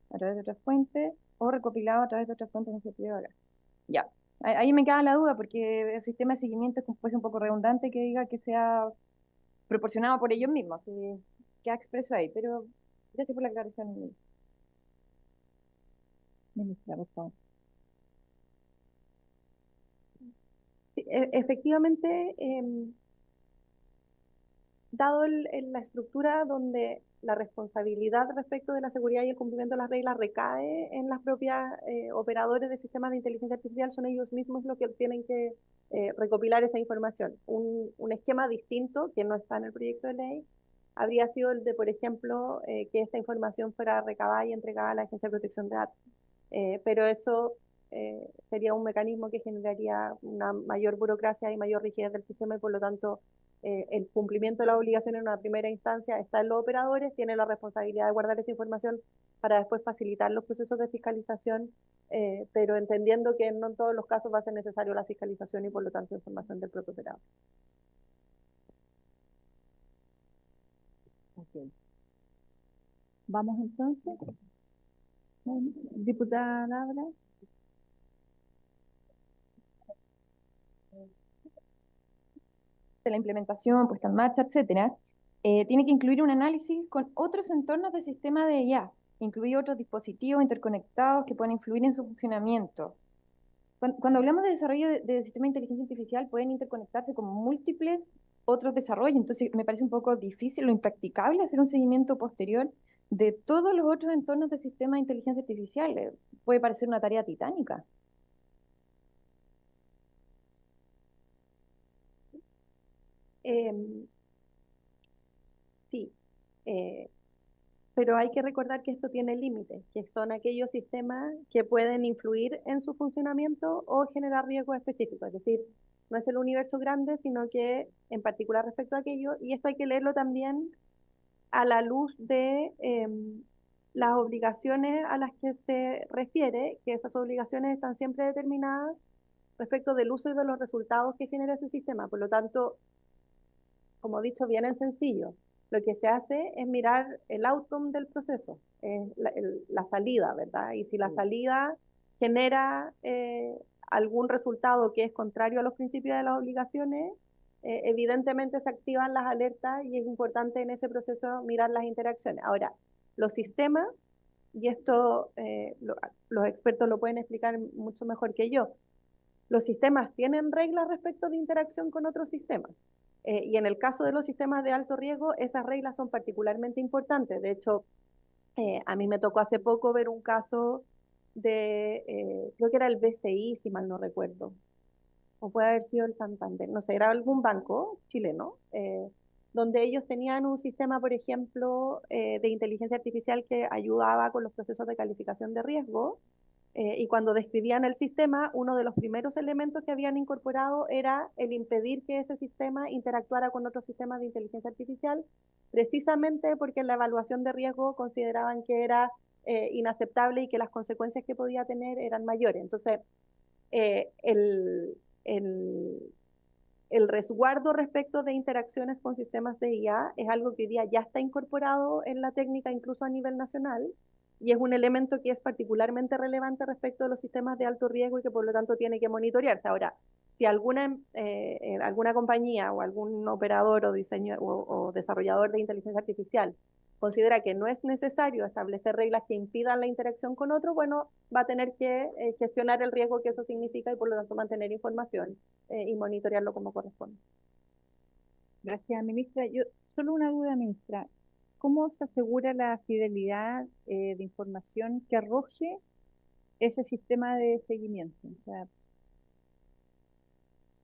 A través de otras fuentes o recopilado a través de otras fuentes en sentido acá. Ya, ahí me queda la duda porque el sistema de seguimiento es como puede ser un poco redundante que diga que sea proporcionado por ellos mismos, ¿sí? Queda expreso ahí, pero gracias por la aclaración. Ministra, por favor. Sí, efectivamente, dado la estructura donde la responsabilidad respecto de la seguridad y el cumplimiento de las reglas recae en las propias operadores de sistemas de inteligencia artificial, son ellos mismos los que tienen que recopilar esa información. Un esquema distinto, que no está en el proyecto de ley, habría sido el de, por ejemplo, que esta información fuera recabada y entregada a la Agencia de Protección de Datos. Pero eso sería un mecanismo que generaría una mayor burocracia y mayor rigidez del sistema y por lo tanto el cumplimiento de la obligación en una primera instancia está en los operadores, tienen la responsabilidad de guardar esa información para después facilitar los procesos de fiscalización, pero entendiendo que no en todos los casos va a ser necesario la fiscalización y por lo tanto información del propio operador. Okay. Vamos entonces. Diputada Labra. De la implementación, puesta en marcha, etcétera. tiene que incluir un análisis con otros entornos del sistema de IA, incluir otros dispositivos interconectados que puedan influir en su funcionamiento. Cuando hablamos de desarrollo de sistemas de inteligencia artificial, pueden interconectarse con múltiples otros desarrollos, entonces me parece un poco difícil o impracticable hacer un seguimiento posterior de todos los otros entornos de sistemas de inteligencia artificial. Puede parecer una tarea titánica. Sí, pero hay que recordar que esto tiene límites, que son aquellos sistemas que pueden influir en su funcionamiento o generar riesgos específicos. Es decir, no es el universo grande, sino que en particular respecto a aquello, y esto hay que leerlo también a la luz de las obligaciones a las que se refiere, que esas obligaciones están siempre determinadas respecto del uso y de los resultados que genera ese sistema. Por lo tanto, como he dicho, bien en sencillo. Lo que se hace es mirar el outcome del proceso, la salida, ¿verdad? Y si la salida genera algún resultado que es contrario a los principios de las obligaciones, evidentemente se activan las alertas y es importante en ese proceso mirar las interacciones. Ahora, los sistemas, y esto los expertos lo pueden explicar mucho mejor que yo, los sistemas tienen reglas respecto de interacción con otros sistemas. Y en el caso de los sistemas de alto riesgo, esas reglas son particularmente importantes. De hecho, a mí me tocó hace poco ver un caso creo que era el BCI, si mal no recuerdo, o puede haber sido el Santander, no sé, era algún banco chileno, donde ellos tenían un sistema, por ejemplo, de inteligencia artificial que ayudaba con los procesos de calificación de riesgo, y cuando describían el sistema, uno de los primeros elementos que habían incorporado era el impedir que ese sistema interactuara con otros sistemas de inteligencia artificial, precisamente porque en la evaluación de riesgo consideraban que era inaceptable y que las consecuencias que podía tener eran mayores. Entonces, eh, el, el, el resguardo respecto de interacciones con sistemas de IA es algo que hoy día ya está incorporado en la técnica, incluso a nivel nacional, y es un elemento que es particularmente relevante respecto de los sistemas de alto riesgo y que por lo tanto tiene que monitorearse. Ahora, si alguna compañía o algún operador o, o desarrollador de inteligencia artificial considera que no es necesario establecer reglas que impidan la interacción con otro, bueno, va a tener que gestionar el riesgo que eso significa y por lo tanto mantener información y monitorearlo como corresponde. Gracias, ministra. Yo, solo una duda, ministra. ¿Cómo se asegura la fidelidad de información que arroje ese sistema de seguimiento? O sea,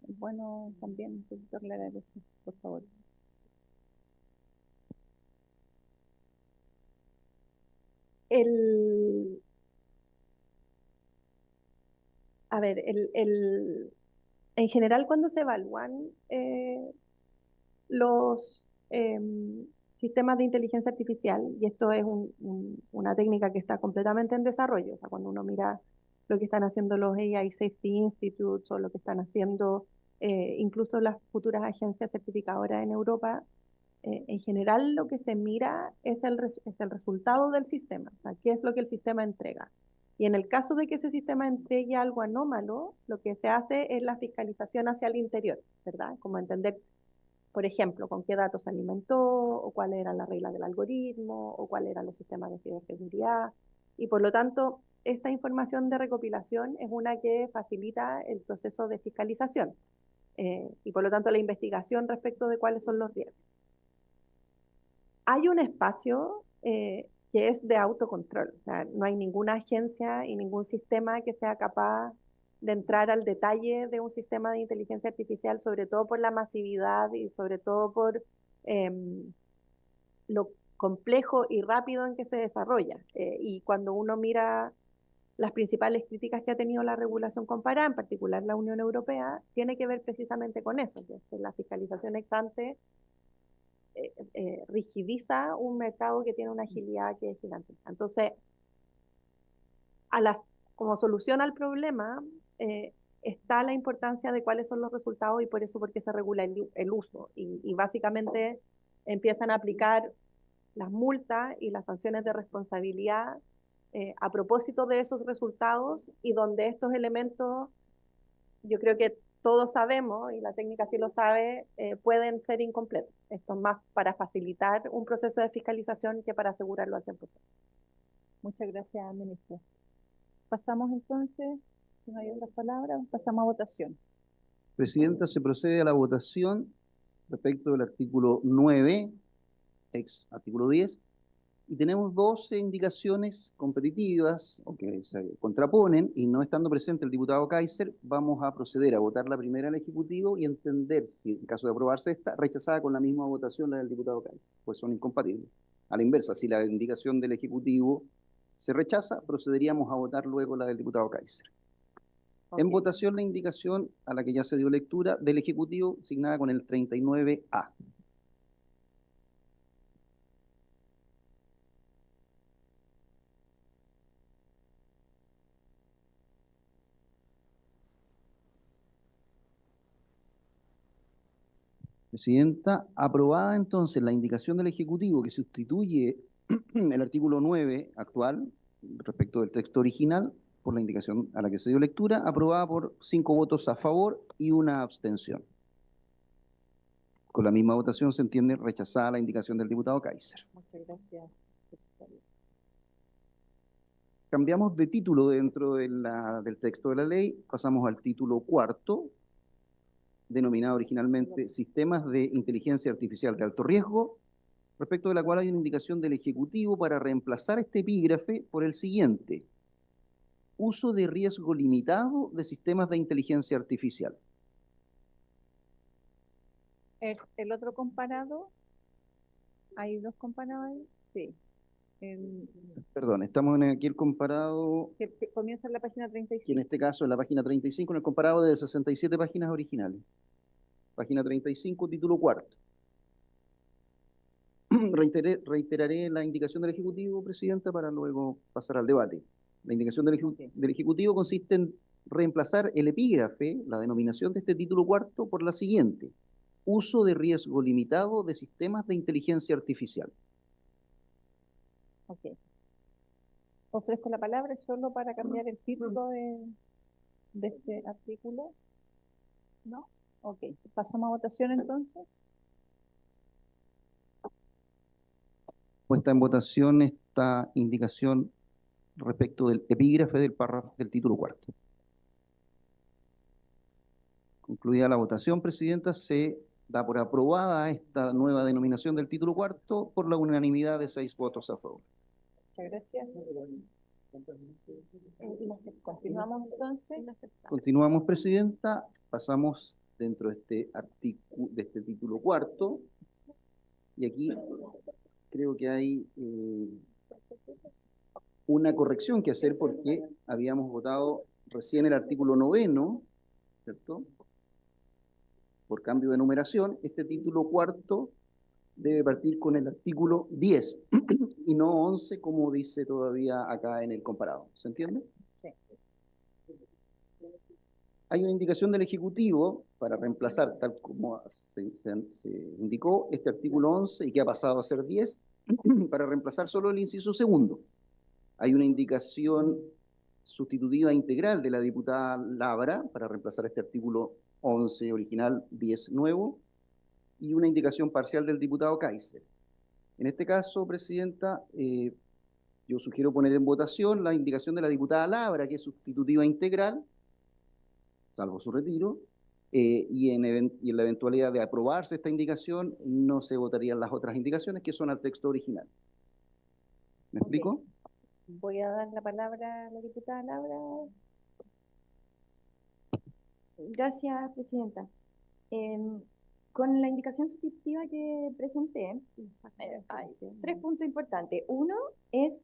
es bueno también un poquito aclarar eso, por favor. El, a ver, en general cuando se evalúan los sistemas de inteligencia artificial, y esto es una técnica que está completamente en desarrollo, o sea, cuando uno mira lo que están haciendo los AI Safety Institutes o lo que están haciendo incluso las futuras agencias certificadoras en Europa, en general lo que se mira es el resultado del sistema, o sea, qué es lo que el sistema entrega. Y en el caso de que ese sistema entregue algo anómalo, lo que se hace es la fiscalización hacia el interior, ¿verdad? Como entender, por ejemplo, con qué datos se alimentó, o cuál era la regla del algoritmo, o cuáles eran los sistemas de ciberseguridad. Y por lo tanto, esta información de recopilación es una que facilita el proceso de fiscalización y por lo tanto la investigación respecto de cuáles son los riesgos. Hay un espacio que es de autocontrol, o sea, no hay ninguna agencia y ningún sistema que sea capaz de entrar al detalle de un sistema de inteligencia artificial, sobre todo por la masividad y sobre todo por lo complejo y rápido en que se desarrolla. Y cuando uno mira las principales críticas que ha tenido la regulación comparada, en particular la Unión Europea, tiene que ver precisamente con eso, que la fiscalización ex ante rigidiza un mercado que tiene una agilidad que es gigantesca. Entonces, como solución al problema, está la importancia de cuáles son los resultados y por eso porque se regula el uso. Y básicamente empiezan a aplicar las multas y las sanciones de responsabilidad a propósito de esos resultados y donde estos elementos yo creo que todos sabemos, y la técnica sí lo sabe, pueden ser incompletos. Esto es más para facilitar un proceso de fiscalización que para asegurarlo al 100%. Muchas gracias, ministra. Pasamos entonces, si no hay otras palabras, pasamos a votación. Presidenta, se procede a la votación respecto del artículo 9, ex artículo 10, y tenemos 12 indicaciones competitivas o que se contraponen, y no estando presente el diputado Kaiser, vamos a proceder a votar la primera al Ejecutivo y entender si, en caso de aprobarse esta, rechazada con la misma votación la del diputado Kaiser, pues son incompatibles. A la inversa, si la indicación del Ejecutivo se rechaza, procederíamos a votar luego la del diputado Kaiser. En Ok. votación la indicación a la que ya se dio lectura del Ejecutivo, asignada con el 39A. Presidenta, aprobada entonces la indicación del Ejecutivo que sustituye el artículo 9 actual respecto del texto original por la indicación a la que se dio lectura, aprobada por 5 votos a favor y una abstención. Con la misma votación se entiende rechazada la indicación del diputado Kaiser. Muchas gracias, secretario. Cambiamos de título dentro de del texto de la ley, pasamos al título cuarto, denominado originalmente Sistemas de Inteligencia Artificial de Alto Riesgo, respecto de la cual hay una indicación del Ejecutivo para reemplazar este epígrafe por el siguiente: uso de riesgo limitado de sistemas de inteligencia artificial. El otro comparado, ¿hay dos comparados ahí? Sí. Perdón, estamos en aquí el comparado, Que comienza en la página que en 35. este caso es la página 35, en el comparado de 67 páginas originales. Página 35, título cuarto. Reiteraré la indicación del Ejecutivo, Presidenta, para luego pasar al debate. La indicación del Ejecutivo consiste en reemplazar el epígrafe, la denominación de este título cuarto, por la siguiente: uso de riesgo limitado de sistemas de inteligencia artificial. Ok. Ofrezco la palabra solo para cambiar el título de este artículo. ¿No? Ok. Pasamos a votación entonces. Puesta en votación esta indicación respecto del epígrafe del párrafo del título cuarto. Concluida la votación, Presidenta, se da por aprobada esta nueva denominación del título cuarto por la unanimidad de 6 votos a favor. Muchas gracias. Continuamos entonces. Continuamos, Presidenta. Pasamos dentro de este artículo, de este título cuarto. Y aquí creo que hay una corrección que hacer porque habíamos votado recién el artículo 9, ¿cierto? Por cambio de numeración, este título cuarto debe partir con el artículo 10 y no 11 como dice todavía acá en el comparado. ¿Se entiende? Sí. Hay una indicación del Ejecutivo para reemplazar, tal como se indicó, este artículo 11 y que ha pasado a ser 10, para reemplazar solo el inciso segundo. Hay una indicación sustitutiva integral de la diputada Labra para reemplazar este artículo 11 original, 10 nuevo, y una indicación parcial del diputado Kaiser. En este caso, Presidenta, yo sugiero poner en votación la indicación de la diputada Labra, que es sustitutiva integral, salvo su retiro, y en la eventualidad de aprobarse esta indicación, no se votarían las otras indicaciones que son al texto original. ¿Me explico? Voy a dar la palabra a la diputada Laura. Gracias, Presidenta. Con la indicación sustitutiva que presenté, hay 3 puntos importantes. Uno es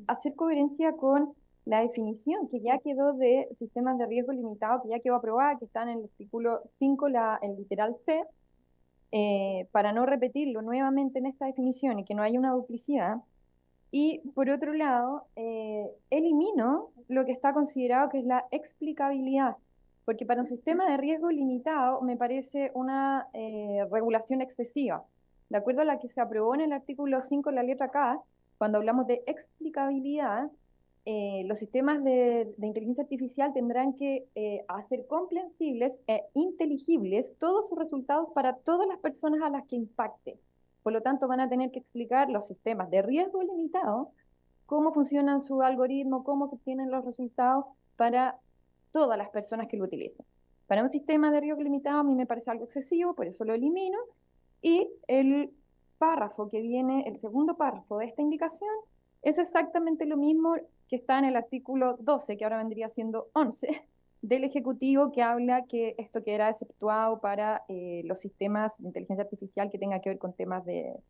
hacer coherencia con la definición que ya quedó de sistemas de riesgo limitado, que ya quedó aprobada, que está en el artículo 5, el literal C, para no repetirlo nuevamente en esta definición y que no haya una duplicidad. Y por otro lado, elimino lo que está considerado que es la explicabilidad, porque para un sistema de riesgo limitado me parece una regulación excesiva. De acuerdo a la que se aprobó en el artículo 5, la letra K, cuando hablamos de explicabilidad, los sistemas de inteligencia artificial tendrán que hacer comprensibles e inteligibles todos sus resultados para todas las personas a las que impacte. Por lo tanto, van a tener que explicar los sistemas de riesgo limitado, cómo funcionan su algoritmo, cómo se obtienen los resultados para todas las personas que lo utilicen. Para un sistema de riesgo limitado a mí me parece algo excesivo, por eso lo elimino. Y el párrafo que viene, el segundo párrafo de esta indicación, es exactamente lo mismo que está en el artículo 12, que ahora vendría siendo 11, del Ejecutivo, que habla que esto quedará exceptuado para los sistemas de inteligencia artificial que tengan que ver con temas de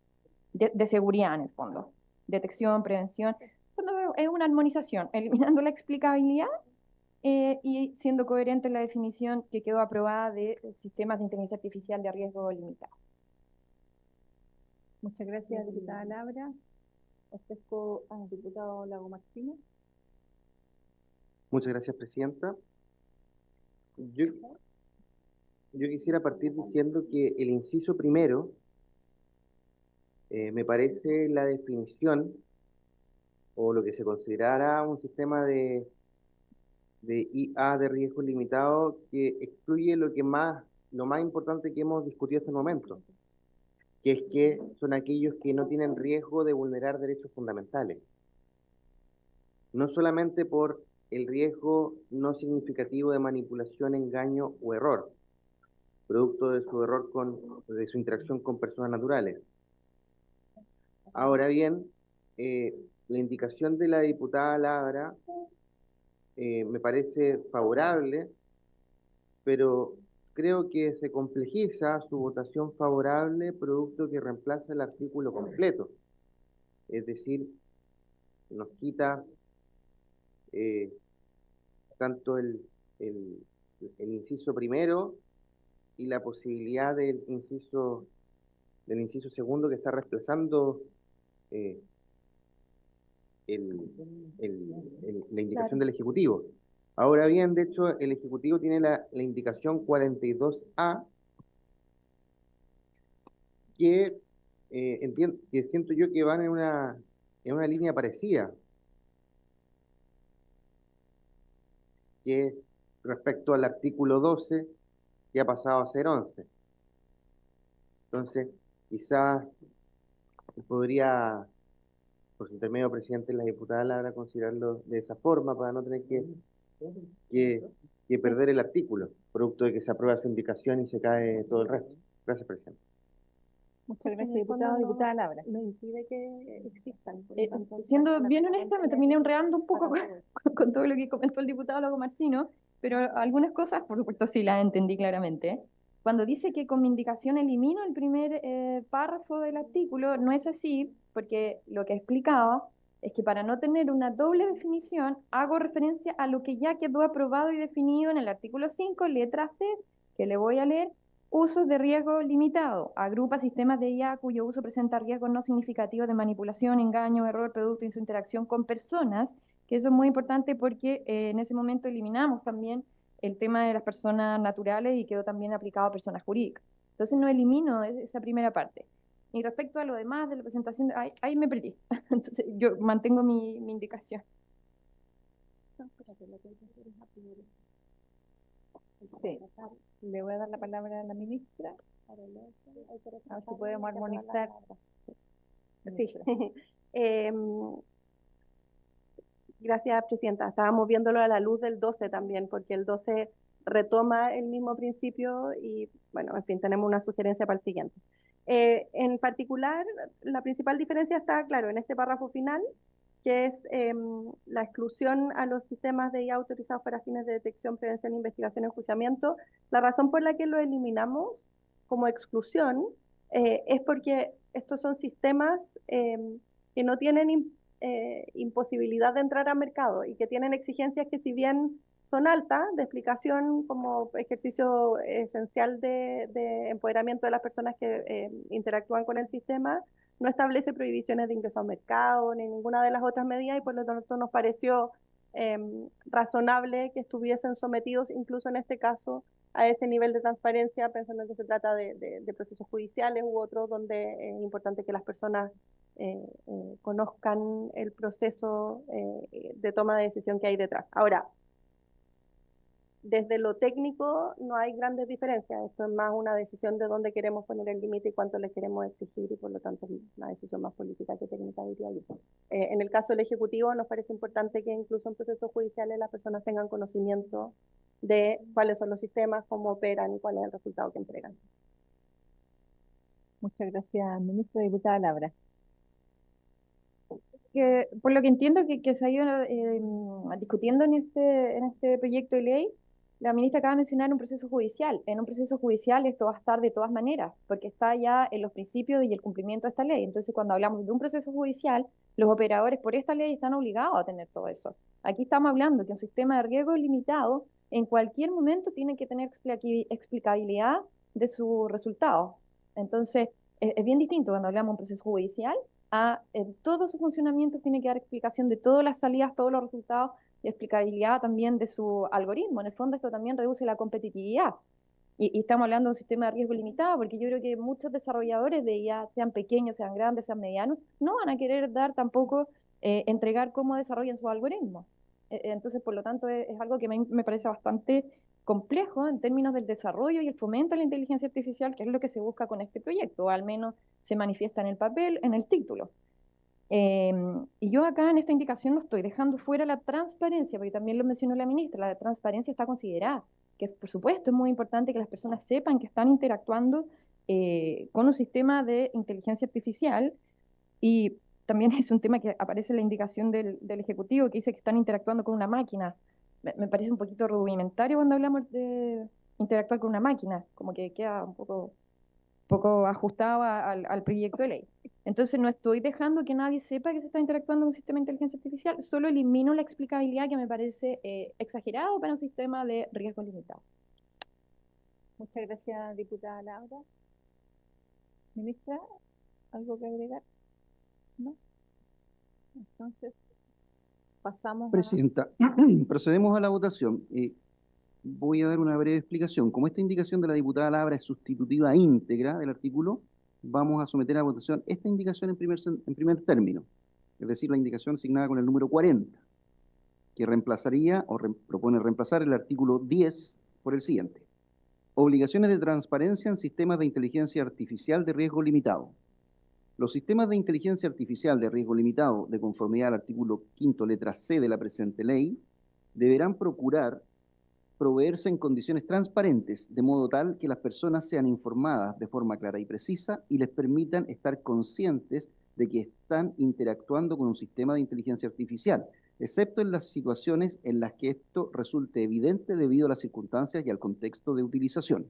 seguridad en el fondo. Detección, prevención. Bueno, es una armonización, eliminando la explicabilidad y siendo coherente en la definición que quedó aprobada de sistemas de inteligencia artificial de riesgo limitado. Muchas gracias, diputada Labra. Ofrezco al diputado Lago Maximo. Muchas gracias, presidenta. Yo quisiera partir diciendo que el inciso primero me parece la definición o lo que se considerará un sistema de IA de riesgo limitado que excluye lo más importante que hemos discutido hasta el momento, que es que son aquellos que no tienen riesgo de vulnerar derechos fundamentales. No solamente por el riesgo no significativo de manipulación, engaño o error, producto de su de su interacción con personas naturales. Ahora bien, la indicación de la diputada Labra me parece favorable, pero creo que se complejiza su votación favorable producto que reemplaza el artículo completo. Es decir, nos quita tanto el inciso primero y la posibilidad del inciso segundo que está reemplazando la indicación del Ejecutivo. Ahora bien, de hecho, el Ejecutivo tiene la indicación 42A que, que siento yo que van en una línea parecida, que es respecto al artículo 12, que ha pasado a ser 11. Entonces, quizás podría, por su intermedio, presidente, la diputada Lara, considerarlo de esa forma para no tener que perder el artículo, producto de que se aprueba su indicación y se cae todo el resto. Gracias, presidente. Muchas gracias, diputado. Diputada Labra. No impide que existan. Siendo bien honesta, me terminé enredando un poco con todo lo que comentó el diputado Lago Marcino, pero algunas cosas, por supuesto, sí las entendí claramente. Cuando dice que con mi indicación elimino el primer párrafo del artículo, no es así, porque lo que explicaba es que para no tener una doble definición, hago referencia a lo que ya quedó aprobado y definido en el artículo 5, letra C, que le voy a leer. Usos de riesgo limitado. Agrupa sistemas de IA cuyo uso presenta riesgos no significativos de manipulación, engaño, error, producto y su interacción con personas, que eso es muy importante porque en ese momento eliminamos también el tema de las personas naturales y quedó también aplicado a personas jurídicas. Entonces no elimino esa primera parte. Y respecto a lo demás de la presentación, ahí me perdí. Entonces yo mantengo mi indicación. Sí, le voy a dar la palabra a la ministra. A ver si podemos armonizar. Sí. Gracias, presidenta. Estábamos viéndolo a la luz del 12 también, porque el 12 retoma el mismo principio y, bueno, en fin, tenemos una sugerencia para el siguiente. En particular, la principal diferencia está, claro, en este párrafo final, que es la exclusión a los sistemas de IA autorizados para fines de detección, prevención, investigación y enjuiciamiento. La razón por la que lo eliminamos como exclusión es porque estos son sistemas que no tienen imposibilidad de entrar al mercado y que tienen exigencias que, si bien son altas, de explicación como ejercicio esencial de empoderamiento de las personas que interactúan con el sistema, no establece prohibiciones de ingreso al mercado ni ninguna de las otras medidas, y por lo tanto nos pareció razonable que estuviesen sometidos, incluso en este caso, a ese nivel de transparencia, pensando en que se trata de procesos judiciales u otros donde es importante que las personas conozcan el proceso de toma de decisión que hay detrás. Ahora, desde lo técnico no hay grandes diferencias. Esto es más una decisión de dónde queremos poner el límite y cuánto les queremos exigir, y por lo tanto es una decisión más política que técnica, diría yo. En el caso del Ejecutivo nos parece importante que incluso en procesos judiciales las personas tengan conocimiento de cuáles son los sistemas, cómo operan y cuál es el resultado que entregan. Muchas gracias, ministra. Diputada Labra. Que, por lo que entiendo que se ha ido discutiendo en este proyecto de ley, la ministra acaba de mencionar un proceso judicial. En un proceso judicial esto va a estar de todas maneras, porque está ya en los principios y el cumplimiento de esta ley. Entonces, cuando hablamos de un proceso judicial, los operadores por esta ley están obligados a tener todo eso. Aquí estamos hablando que un sistema de riesgo limitado en cualquier momento tiene que tener explicabilidad de sus resultados. Entonces, es bien distinto cuando hablamos de un proceso judicial en todo su funcionamiento tiene que dar explicación de todas las salidas, todos los resultados y explicabilidad también de su algoritmo. En el fondo esto también reduce la competitividad. Y estamos hablando de un sistema de riesgo limitado, porque yo creo que muchos desarrolladores de IA, sean pequeños, sean grandes, sean medianos, no van a querer dar tampoco, entregar cómo desarrollan sus algoritmos. Entonces, por lo tanto, es algo que me parece bastante complejo en términos del desarrollo y el fomento de la inteligencia artificial, que es lo que se busca con este proyecto, o al menos se manifiesta en el papel, en el título. Y yo acá en esta indicación no estoy dejando fuera la transparencia, porque también lo mencionó la ministra, la transparencia está considerada, que por supuesto es muy importante que las personas sepan que están interactuando con un sistema de inteligencia artificial, y también es un tema que aparece en la indicación del Ejecutivo, que dice que están interactuando con una máquina. Me parece un poquito rudimentario cuando hablamos de interactuar con una máquina, como que queda un poco ajustado al proyecto de ley. Entonces no estoy dejando que nadie sepa que se está interactuando con un sistema de inteligencia artificial, solo elimino la explicabilidad que me parece exagerado para un sistema de riesgo limitado. Muchas gracias, diputada Laura. Ministra, ¿algo que agregar? ¿No? Entonces, pasamos a... Presidenta, procedemos a la votación. Voy a dar una breve explicación. Como esta indicación de la diputada Labra es sustitutiva íntegra del artículo, vamos a someter a votación esta indicación en primer término, es decir, la indicación asignada con el número 40, que reemplazaría o propone reemplazar el artículo 10 por el siguiente. Obligaciones de transparencia en sistemas de inteligencia artificial de riesgo limitado. Los sistemas de inteligencia artificial de riesgo limitado, de conformidad al artículo 5, letra C de la presente ley, deberán procurar proveerse en condiciones transparentes, de modo tal que las personas sean informadas de forma clara y precisa y les permitan estar conscientes de que están interactuando con un sistema de inteligencia artificial, excepto en las situaciones en las que esto resulte evidente debido a las circunstancias y al contexto de utilización.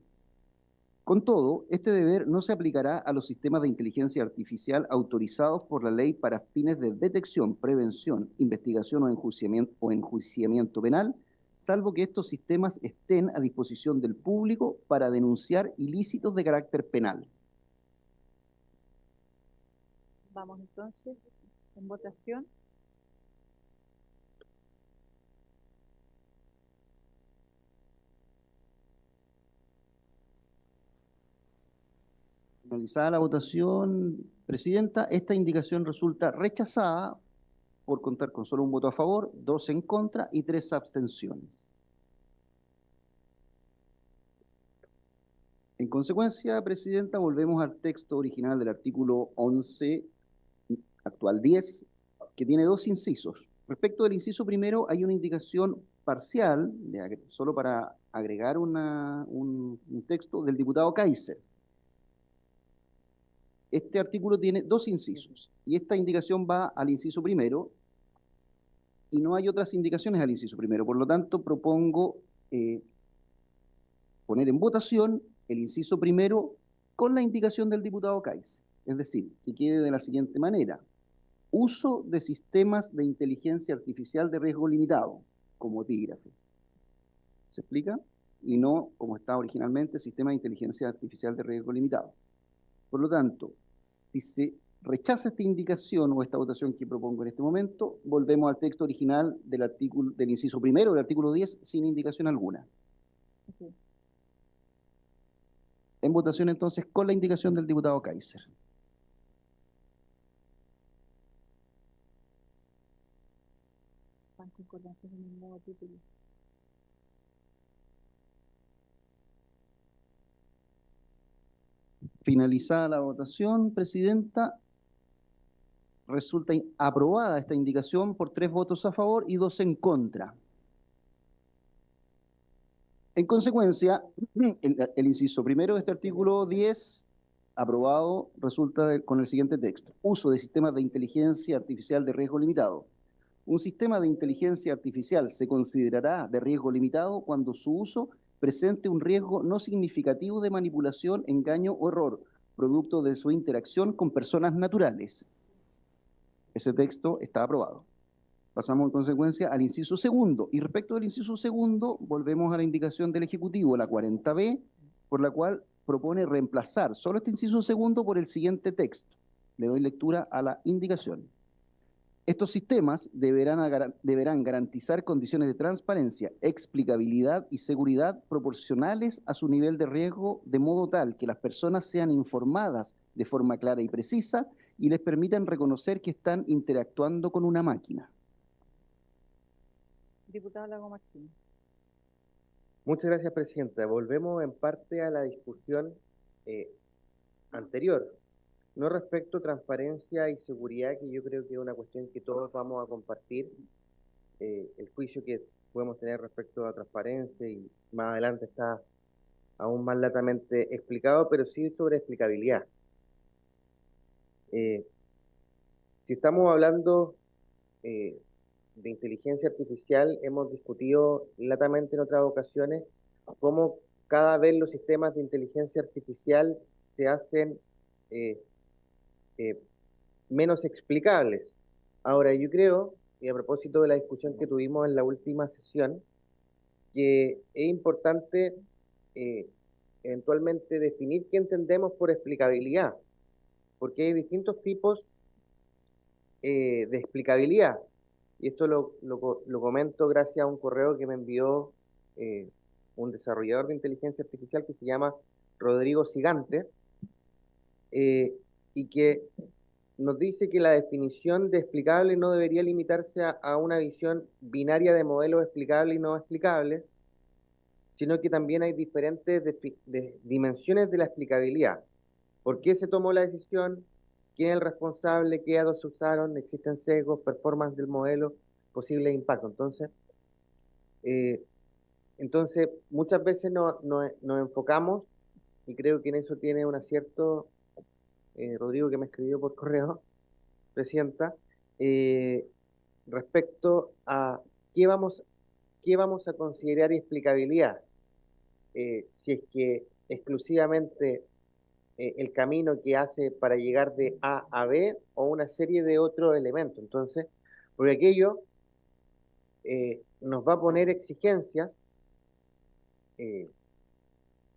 Con todo, este deber no se aplicará a los sistemas de inteligencia artificial autorizados por la ley para fines de detección, prevención, investigación o enjuiciamiento penal, salvo que estos sistemas estén a disposición del público para denunciar ilícitos de carácter penal. Vamos entonces en votación. Finalizada la votación, Presidenta, esta indicación resulta rechazada por contar con solo un voto a favor, 2 en contra y 3 abstenciones. En consecuencia, Presidenta, volvemos al texto original del artículo 11, actual 10, que tiene 2 incisos. Respecto del inciso primero, hay una indicación parcial, solo para agregar un texto del diputado Kaiser. Este artículo tiene 2 incisos y esta indicación va al inciso primero y no hay otras indicaciones al inciso primero. Por lo tanto, propongo poner en votación el inciso primero con la indicación del diputado Kaiser. Es decir, que quede de la siguiente manera. Uso de sistemas de inteligencia artificial de riesgo limitado, como epígrafe. ¿Se explica? Y no, como está originalmente, sistema de inteligencia artificial de riesgo limitado. Por lo tanto, si se rechaza esta indicación o esta votación que propongo en este momento, volvemos al texto original del artículo, del inciso primero del artículo 10 sin indicación alguna. Ok. En votación entonces con la indicación del diputado Kaiser. Van concordantes en el nuevo título. Finalizada la votación, Presidenta, resulta aprobada esta indicación por 3 votos a favor y 2 en contra. En consecuencia, el inciso primero de este artículo 10, aprobado, resulta con el siguiente texto. Uso de sistemas de inteligencia artificial de riesgo limitado. Un sistema de inteligencia artificial se considerará de riesgo limitado cuando su uso presente un riesgo no significativo de manipulación, engaño o error, producto de su interacción con personas naturales. Ese texto está aprobado. Pasamos en consecuencia al inciso segundo. Y respecto del inciso segundo, volvemos a la indicación del Ejecutivo, la 40B, por la cual propone reemplazar solo este inciso segundo por el siguiente texto. Le doy lectura a la indicación. Estos sistemas deberán garantizar condiciones de transparencia, explicabilidad y seguridad proporcionales a su nivel de riesgo, de modo tal que las personas sean informadas de forma clara y precisa y les permitan reconocer que están interactuando con una máquina. Diputado Lago Martínez. Muchas gracias, Presidenta. Volvemos en parte a la discusión anterior. No respecto a transparencia y seguridad, que yo creo que es una cuestión que todos vamos a compartir, el juicio que podemos tener respecto a transparencia y más adelante está aún más latamente explicado, pero sí sobre explicabilidad. Si estamos hablando de inteligencia artificial, hemos discutido latamente en otras ocasiones cómo cada vez los sistemas de inteligencia artificial se hacen menos explicables. Ahora, yo creo, y a propósito de la discusión que tuvimos en la última sesión, que es importante eventualmente definir qué entendemos por explicabilidad, porque hay distintos tipos de explicabilidad. Y esto lo comento gracias a un correo que me envió un desarrollador de inteligencia artificial que se llama Rodrigo Sigante, y que nos dice que la definición de explicable no debería limitarse a una visión binaria de modelos explicables y no explicables, sino que también hay diferentes dimensiones de la explicabilidad. ¿Por qué se tomó la decisión? ¿Quién es el responsable? ¿Qué datos se usaron? ¿Existen sesgos, performance del modelo, posible impacto? Entonces muchas veces nos enfocamos, y creo que en eso tiene un acierto Rodrigo, que me escribió por correo, Presidenta, respecto a qué vamos a considerar explicabilidad. Si es que exclusivamente el camino que hace para llegar de A a B o una serie de otros elementos. Entonces, porque aquello nos va a poner exigencias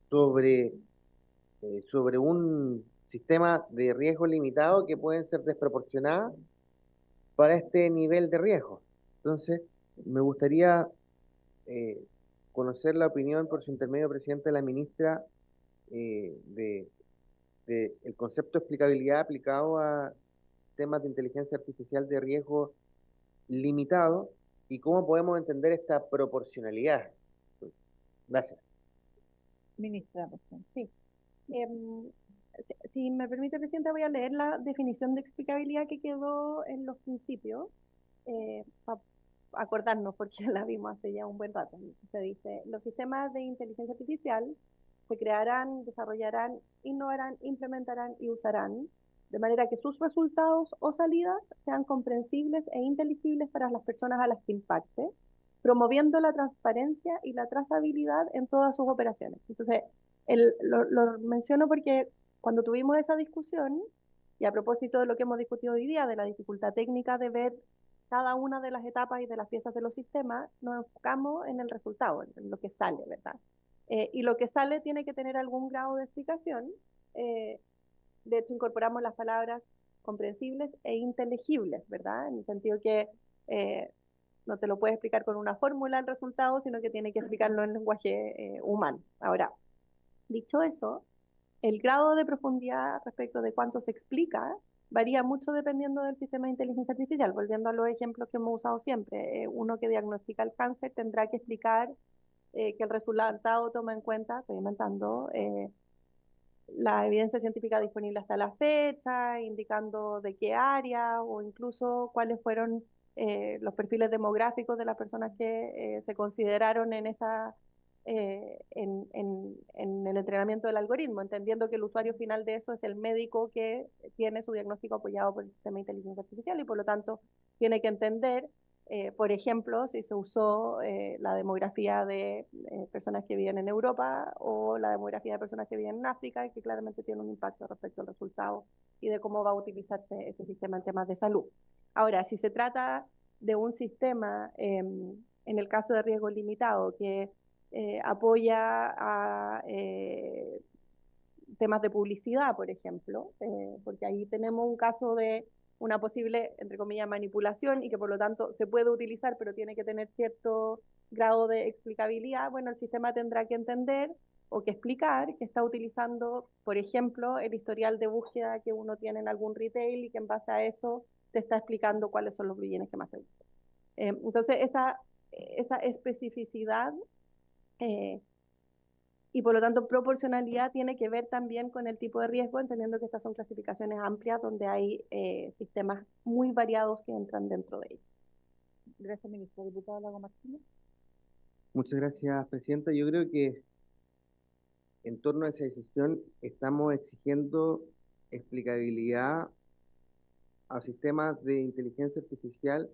sobre un sistema de riesgo limitado que pueden ser desproporcionadas para este nivel de riesgo. Entonces, me gustaría conocer la opinión por su intermedio, Presidente, de la ministra, de el concepto de explicabilidad aplicado a temas de inteligencia artificial de riesgo limitado y cómo podemos entender esta proporcionalidad. Gracias. Ministra, por favor. Sí. Si me permite, Presidenta, voy a leer la definición de explicabilidad que quedó en los principios, para acordarnos, porque la vimos hace ya un buen rato. Se dice, los sistemas de inteligencia artificial se crearán, desarrollarán, innovarán, implementarán y usarán, de manera que sus resultados o salidas sean comprensibles e inteligibles para las personas a las que impacte, promoviendo la transparencia y la trazabilidad en todas sus operaciones. Entonces, lo menciono porque cuando tuvimos esa discusión, y a propósito de lo que hemos discutido hoy día, de la dificultad técnica de ver cada una de las etapas y de las piezas de los sistemas, nos enfocamos en el resultado, en lo que sale, ¿verdad? Y lo que sale tiene que tener algún grado de explicación. De hecho, incorporamos las palabras comprensibles e inteligibles, ¿verdad? En el sentido que no te lo puede explicar con una fórmula el resultado, sino que tiene que explicarlo en lenguaje humano. Ahora, dicho eso, el grado de profundidad respecto de cuánto se explica varía mucho dependiendo del sistema de inteligencia artificial. Volviendo a los ejemplos que hemos usado siempre, uno que diagnostica el cáncer tendrá que explicar que el resultado toma en cuenta, estoy inventando, la evidencia científica disponible hasta la fecha, indicando de qué área o incluso cuáles fueron los perfiles demográficos de las personas que se consideraron en esa en el entrenamiento del algoritmo, entendiendo que el usuario final de eso es el médico que tiene su diagnóstico apoyado por el sistema de inteligencia artificial y por lo tanto tiene que entender, por ejemplo, si se usó la demografía de personas que viven en Europa o la demografía de personas que viven en África, y que claramente tiene un impacto respecto al resultado y de cómo va a utilizarse ese sistema en temas de salud. Ahora, si se trata de un sistema, en el caso de riesgo limitado, que apoya a temas de publicidad, por ejemplo, porque ahí tenemos un caso de una posible, entre comillas, manipulación y que por lo tanto se puede utilizar, pero tiene que tener cierto grado de explicabilidad. Bueno, el sistema tendrá que entender o que explicar que está utilizando, por ejemplo, el historial de búsqueda que uno tiene en algún retail y que en base a eso te está explicando cuáles son los bienes que más te gustan. Entonces, esa especificidad y por lo tanto proporcionalidad tiene que ver también con el tipo de riesgo, entendiendo que estas son clasificaciones amplias donde hay sistemas muy variados que entran dentro de ellos. Gracias, ministro. Diputado Lago Martínez. Muchas gracias, Presidenta. Yo creo que en torno a esa decisión estamos exigiendo explicabilidad a sistemas de inteligencia artificial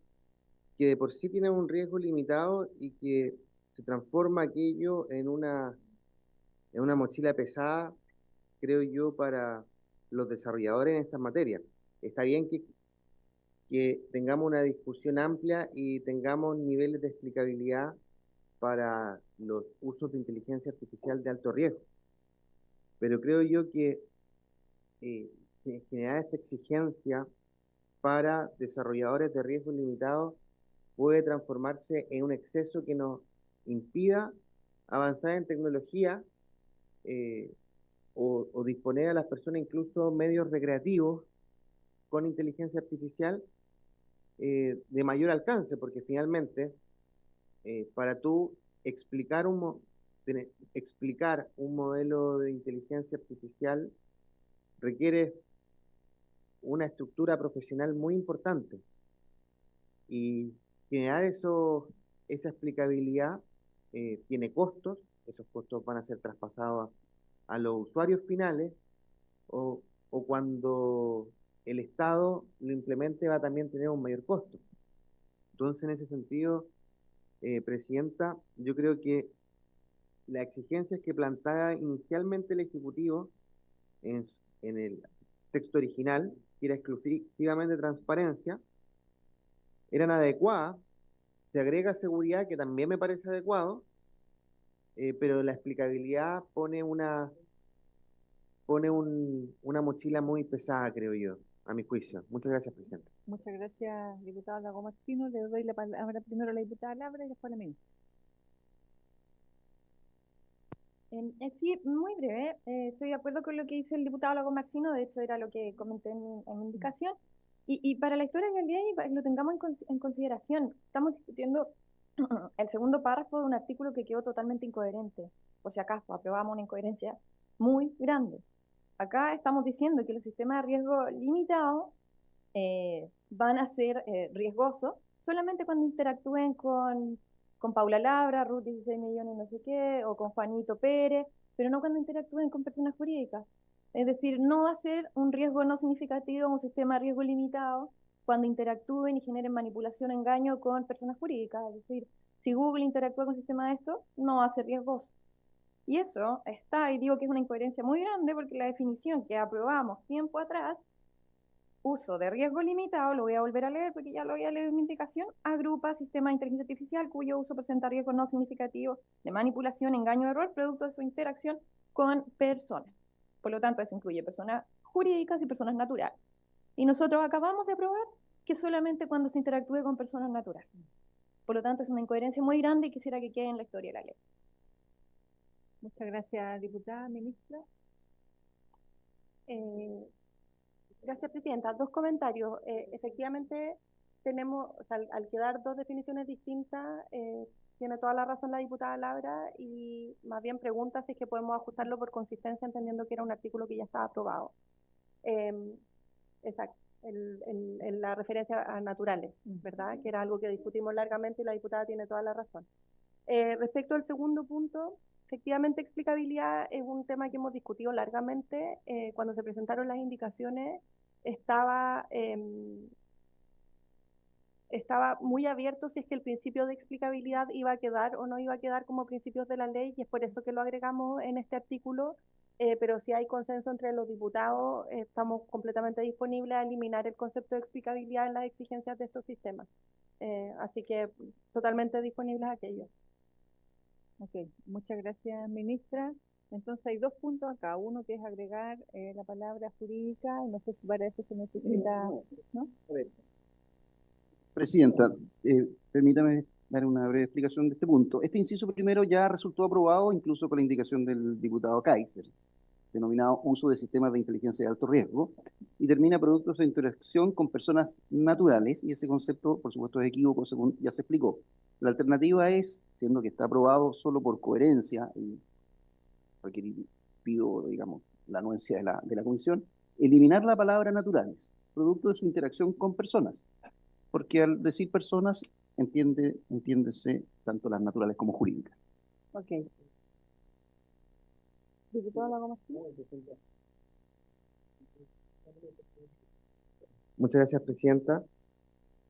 que de por sí tienen un riesgo limitado y que se transforma aquello en una mochila pesada, creo yo, para los desarrolladores en estas materias. Está bien que tengamos una discusión amplia y tengamos niveles de explicabilidad para los usos de inteligencia artificial de alto riesgo, pero creo yo que generar esta exigencia para desarrolladores de riesgo limitado puede transformarse en un exceso que nos impida avanzar en tecnología o disponer a las personas incluso medios recreativos con inteligencia artificial de mayor alcance, porque finalmente para tú explicar explicar un modelo de inteligencia artificial requiere una estructura profesional muy importante y generar esa explicabilidad tiene costos, esos costos van a ser traspasados a los usuarios finales o cuando el Estado lo implemente va a también tener un mayor costo. Entonces, en ese sentido, Presidenta, yo creo que las exigencias que planteaba inicialmente el Ejecutivo en el texto original, que era exclusivamente transparencia, eran adecuadas. Se agrega seguridad, que también me parece adecuado, pero la explicabilidad pone una mochila muy pesada, creo yo, a mi juicio. Muchas gracias, Presidente. Muchas gracias, diputado Lago Martínez. Le doy la palabra primero a la diputada Labra y después a la ministra. Sí, muy breve. Estoy de acuerdo con lo que dice el diputado Lago Marcino, de hecho era lo que comenté en mi indicación. Y para la historia de la ley, para que lo tengamos en consideración, estamos discutiendo el segundo párrafo de un artículo que quedó totalmente incoherente. Por si acaso, aprobamos una incoherencia muy grande. Acá estamos diciendo que los sistemas de riesgo limitado van a ser riesgosos solamente cuando interactúen con Paula Labra, Ruth 16 millones no sé qué, o con Juanito Pérez, pero no cuando interactúen con personas jurídicas. Es decir, no va a ser un riesgo no significativo, un sistema de riesgo limitado, cuando interactúen y generen manipulación o engaño con personas jurídicas. Es decir, si Google interactúa con un sistema de esto, no va a ser riesgoso. Y eso está, y digo que es una incoherencia muy grande, porque la definición que aprobamos tiempo atrás, uso de riesgo limitado, lo voy a volver a leer porque ya lo había leído en mi indicación, agrupa sistemas de inteligencia artificial cuyo uso presenta riesgos no significativos de manipulación, engaño o error, producto de su interacción con personas. Por lo tanto, eso incluye personas jurídicas y personas naturales. Y nosotros acabamos de aprobar que solamente cuando se interactúe con personas naturales. Por lo tanto, es una incoherencia muy grande y quisiera que quede en la historia de la ley. Muchas gracias, diputada, ministra. Gracias, Presidenta. Dos comentarios. Efectivamente, tenemos, o sea, al quedar dos definiciones distintas, tiene toda la razón la diputada Labra y más bien pregunta si es que podemos ajustarlo por consistencia, entendiendo que era un artículo que ya estaba aprobado. Exacto, en la referencia a naturales, ¿verdad? Que era algo que discutimos largamente y la diputada tiene toda la razón. Respecto al segundo punto, efectivamente, explicabilidad es un tema que hemos discutido largamente. Cuando se presentaron las indicaciones, estaba muy abierto si es que el principio de explicabilidad iba a quedar o no iba a quedar como principios de la ley, y es por eso que lo agregamos en este artículo. Pero si hay consenso entre los diputados, estamos completamente disponibles a eliminar el concepto de explicabilidad en las exigencias de estos sistemas. Así que totalmente disponibles a aquello. Ok, muchas gracias, ministra. Entonces hay dos puntos acá. Uno que es agregar la palabra jurídica, y no sé si para eso se necesita, ¿no? Presidenta, permítame dar una breve explicación de este punto. Este inciso primero ya resultó aprobado incluso con la indicación del diputado Kaiser, denominado uso de sistemas de inteligencia de alto riesgo, y termina productos de interacción con personas naturales, y ese concepto, por supuesto, es equívoco, según ya se explicó. La alternativa es, siendo que está aprobado solo por coherencia, y pido, digamos, la anuencia de la comisión, eliminar la palabra naturales, producto de su interacción con personas, porque al decir personas, entiéndese tanto las naturales como jurídicas. Ok. Diputada Lago Martínez. Muchas gracias, Presidenta.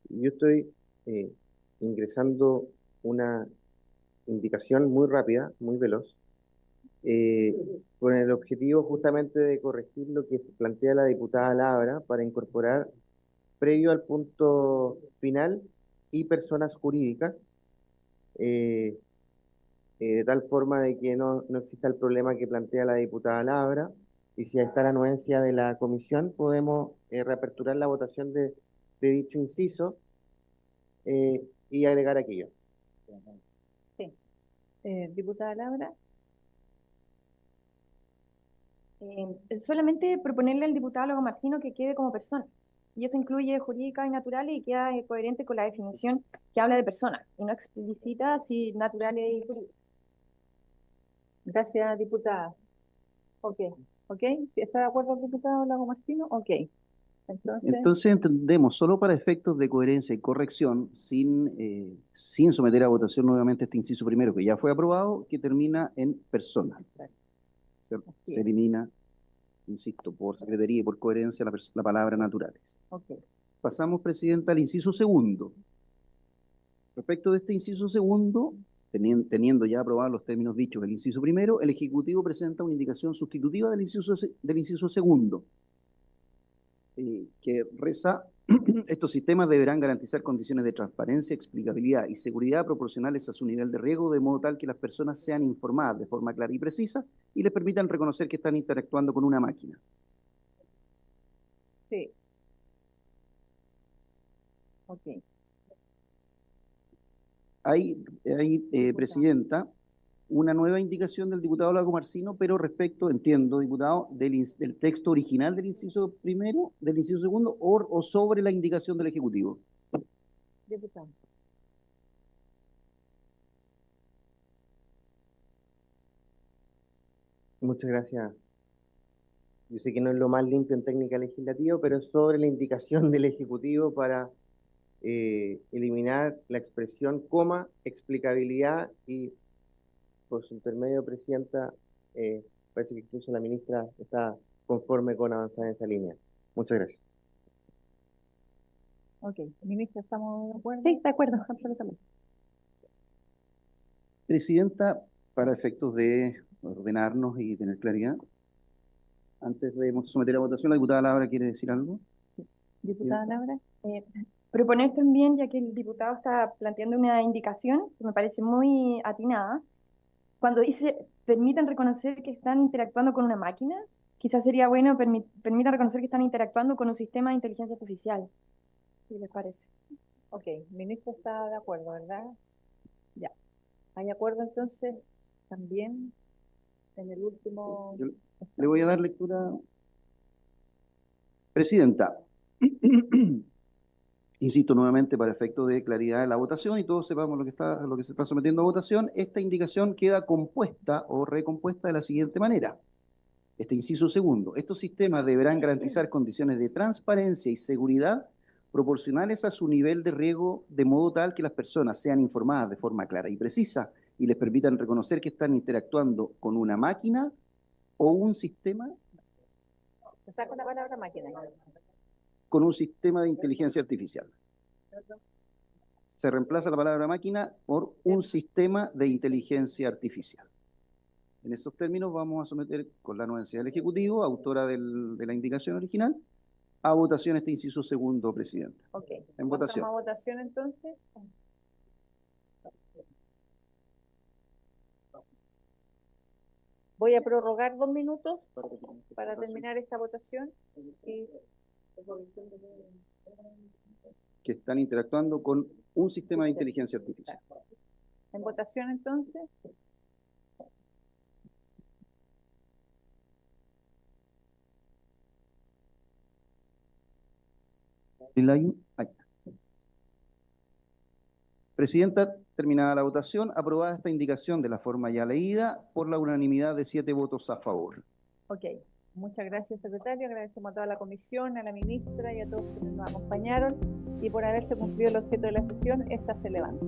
Yo estoy ingresando una indicación muy rápida, muy veloz, con el objetivo justamente de corregir lo que plantea la diputada Labra para incorporar, previo al punto final, y personas jurídicas, de tal forma de que no exista el problema que plantea la diputada Labra, y si está la anuencia de la comisión, podemos reaperturar la votación de dicho inciso y agregar aquello. Sí. Diputada Laura. Solamente proponerle al diputado Lago Martino que quede como persona. Y esto incluye jurídicas y naturales y queda coherente con la definición que habla de personas y no explicita si naturales y jurídicas. Gracias, diputada. Ok, ok. ¿Si está de acuerdo el diputado Lago Martino? Ok. Entonces entendemos, solo para efectos de coherencia y corrección, sin someter a votación nuevamente este inciso primero, que ya fue aprobado, que termina en personas. Se elimina, insisto, por secretaría y por coherencia la palabra naturales. Ok. Pasamos, Presidenta, al inciso segundo. Respecto de este inciso segundo, teniendo ya aprobados los términos dichos del inciso primero, el Ejecutivo presenta una indicación sustitutiva del inciso segundo, que reza: estos sistemas deberán garantizar condiciones de transparencia, explicabilidad y seguridad proporcionales a su nivel de riesgo, de modo tal que las personas sean informadas de forma clara y precisa y les permitan reconocer que están interactuando con una máquina. Sí. Ok. Hay, Presidenta, una nueva indicación del diputado Lago Martino, pero respecto, entiendo, diputado, del texto original del inciso primero, del inciso segundo, o sobre la indicación del Ejecutivo. Diputado. Muchas gracias. Yo sé que no es lo más limpio en técnica legislativa, pero es sobre la indicación del Ejecutivo para eliminar la expresión coma, explicabilidad, y por su intermedio, Presidenta, parece que incluso la ministra está conforme con avanzar en esa línea. Muchas gracias. Ok. Ministra, ¿estamos de acuerdo? Sí, de acuerdo, absolutamente. Presidenta, para efectos de ordenarnos y tener claridad, antes de someter a votación, la diputada Laura quiere decir algo. Diputada Laura. Proponer también, ya que el diputado está planteando una indicación que me parece muy atinada, cuando dice permiten reconocer que están interactuando con una máquina, quizás sería bueno permita reconocer que están interactuando con un sistema de inteligencia artificial, si les parece. Ok, ministro está de acuerdo, ¿verdad? Ya. ¿Hay acuerdo entonces también en el último? Yo le voy a dar lectura. Presidenta, insisto nuevamente para efecto de claridad de la votación y todos sepamos lo que se está sometiendo a votación, esta indicación queda compuesta o recompuesta de la siguiente manera. Este inciso segundo, estos sistemas deberán garantizar condiciones de transparencia y seguridad proporcionales a su nivel de riesgo, de modo tal que las personas sean informadas de forma clara y precisa y les permitan reconocer que están interactuando con una máquina o un sistema, Se saca la palabra máquina. con un sistema de inteligencia artificial. Se reemplaza la palabra máquina por un sistema de inteligencia artificial. En esos términos vamos a someter con la anuencia del Ejecutivo, autora de la indicación original, a votación este inciso segundo, Presidente. Ok. En votación. Pasamos a votación entonces. Voy a prorrogar 2 minutos para terminar esta votación. Y Que están interactuando con un sistema de inteligencia artificial. en votación entonces. Ahí está. Presidenta, terminada la votación, aprobada esta indicación de la forma ya leída por la unanimidad de 7 votos a favor. Ok. Muchas gracias, secretario. Agradecemos a toda la comisión, a la ministra y a todos quienes nos acompañaron. Y por haberse cumplido el objeto de la sesión, esta se levanta.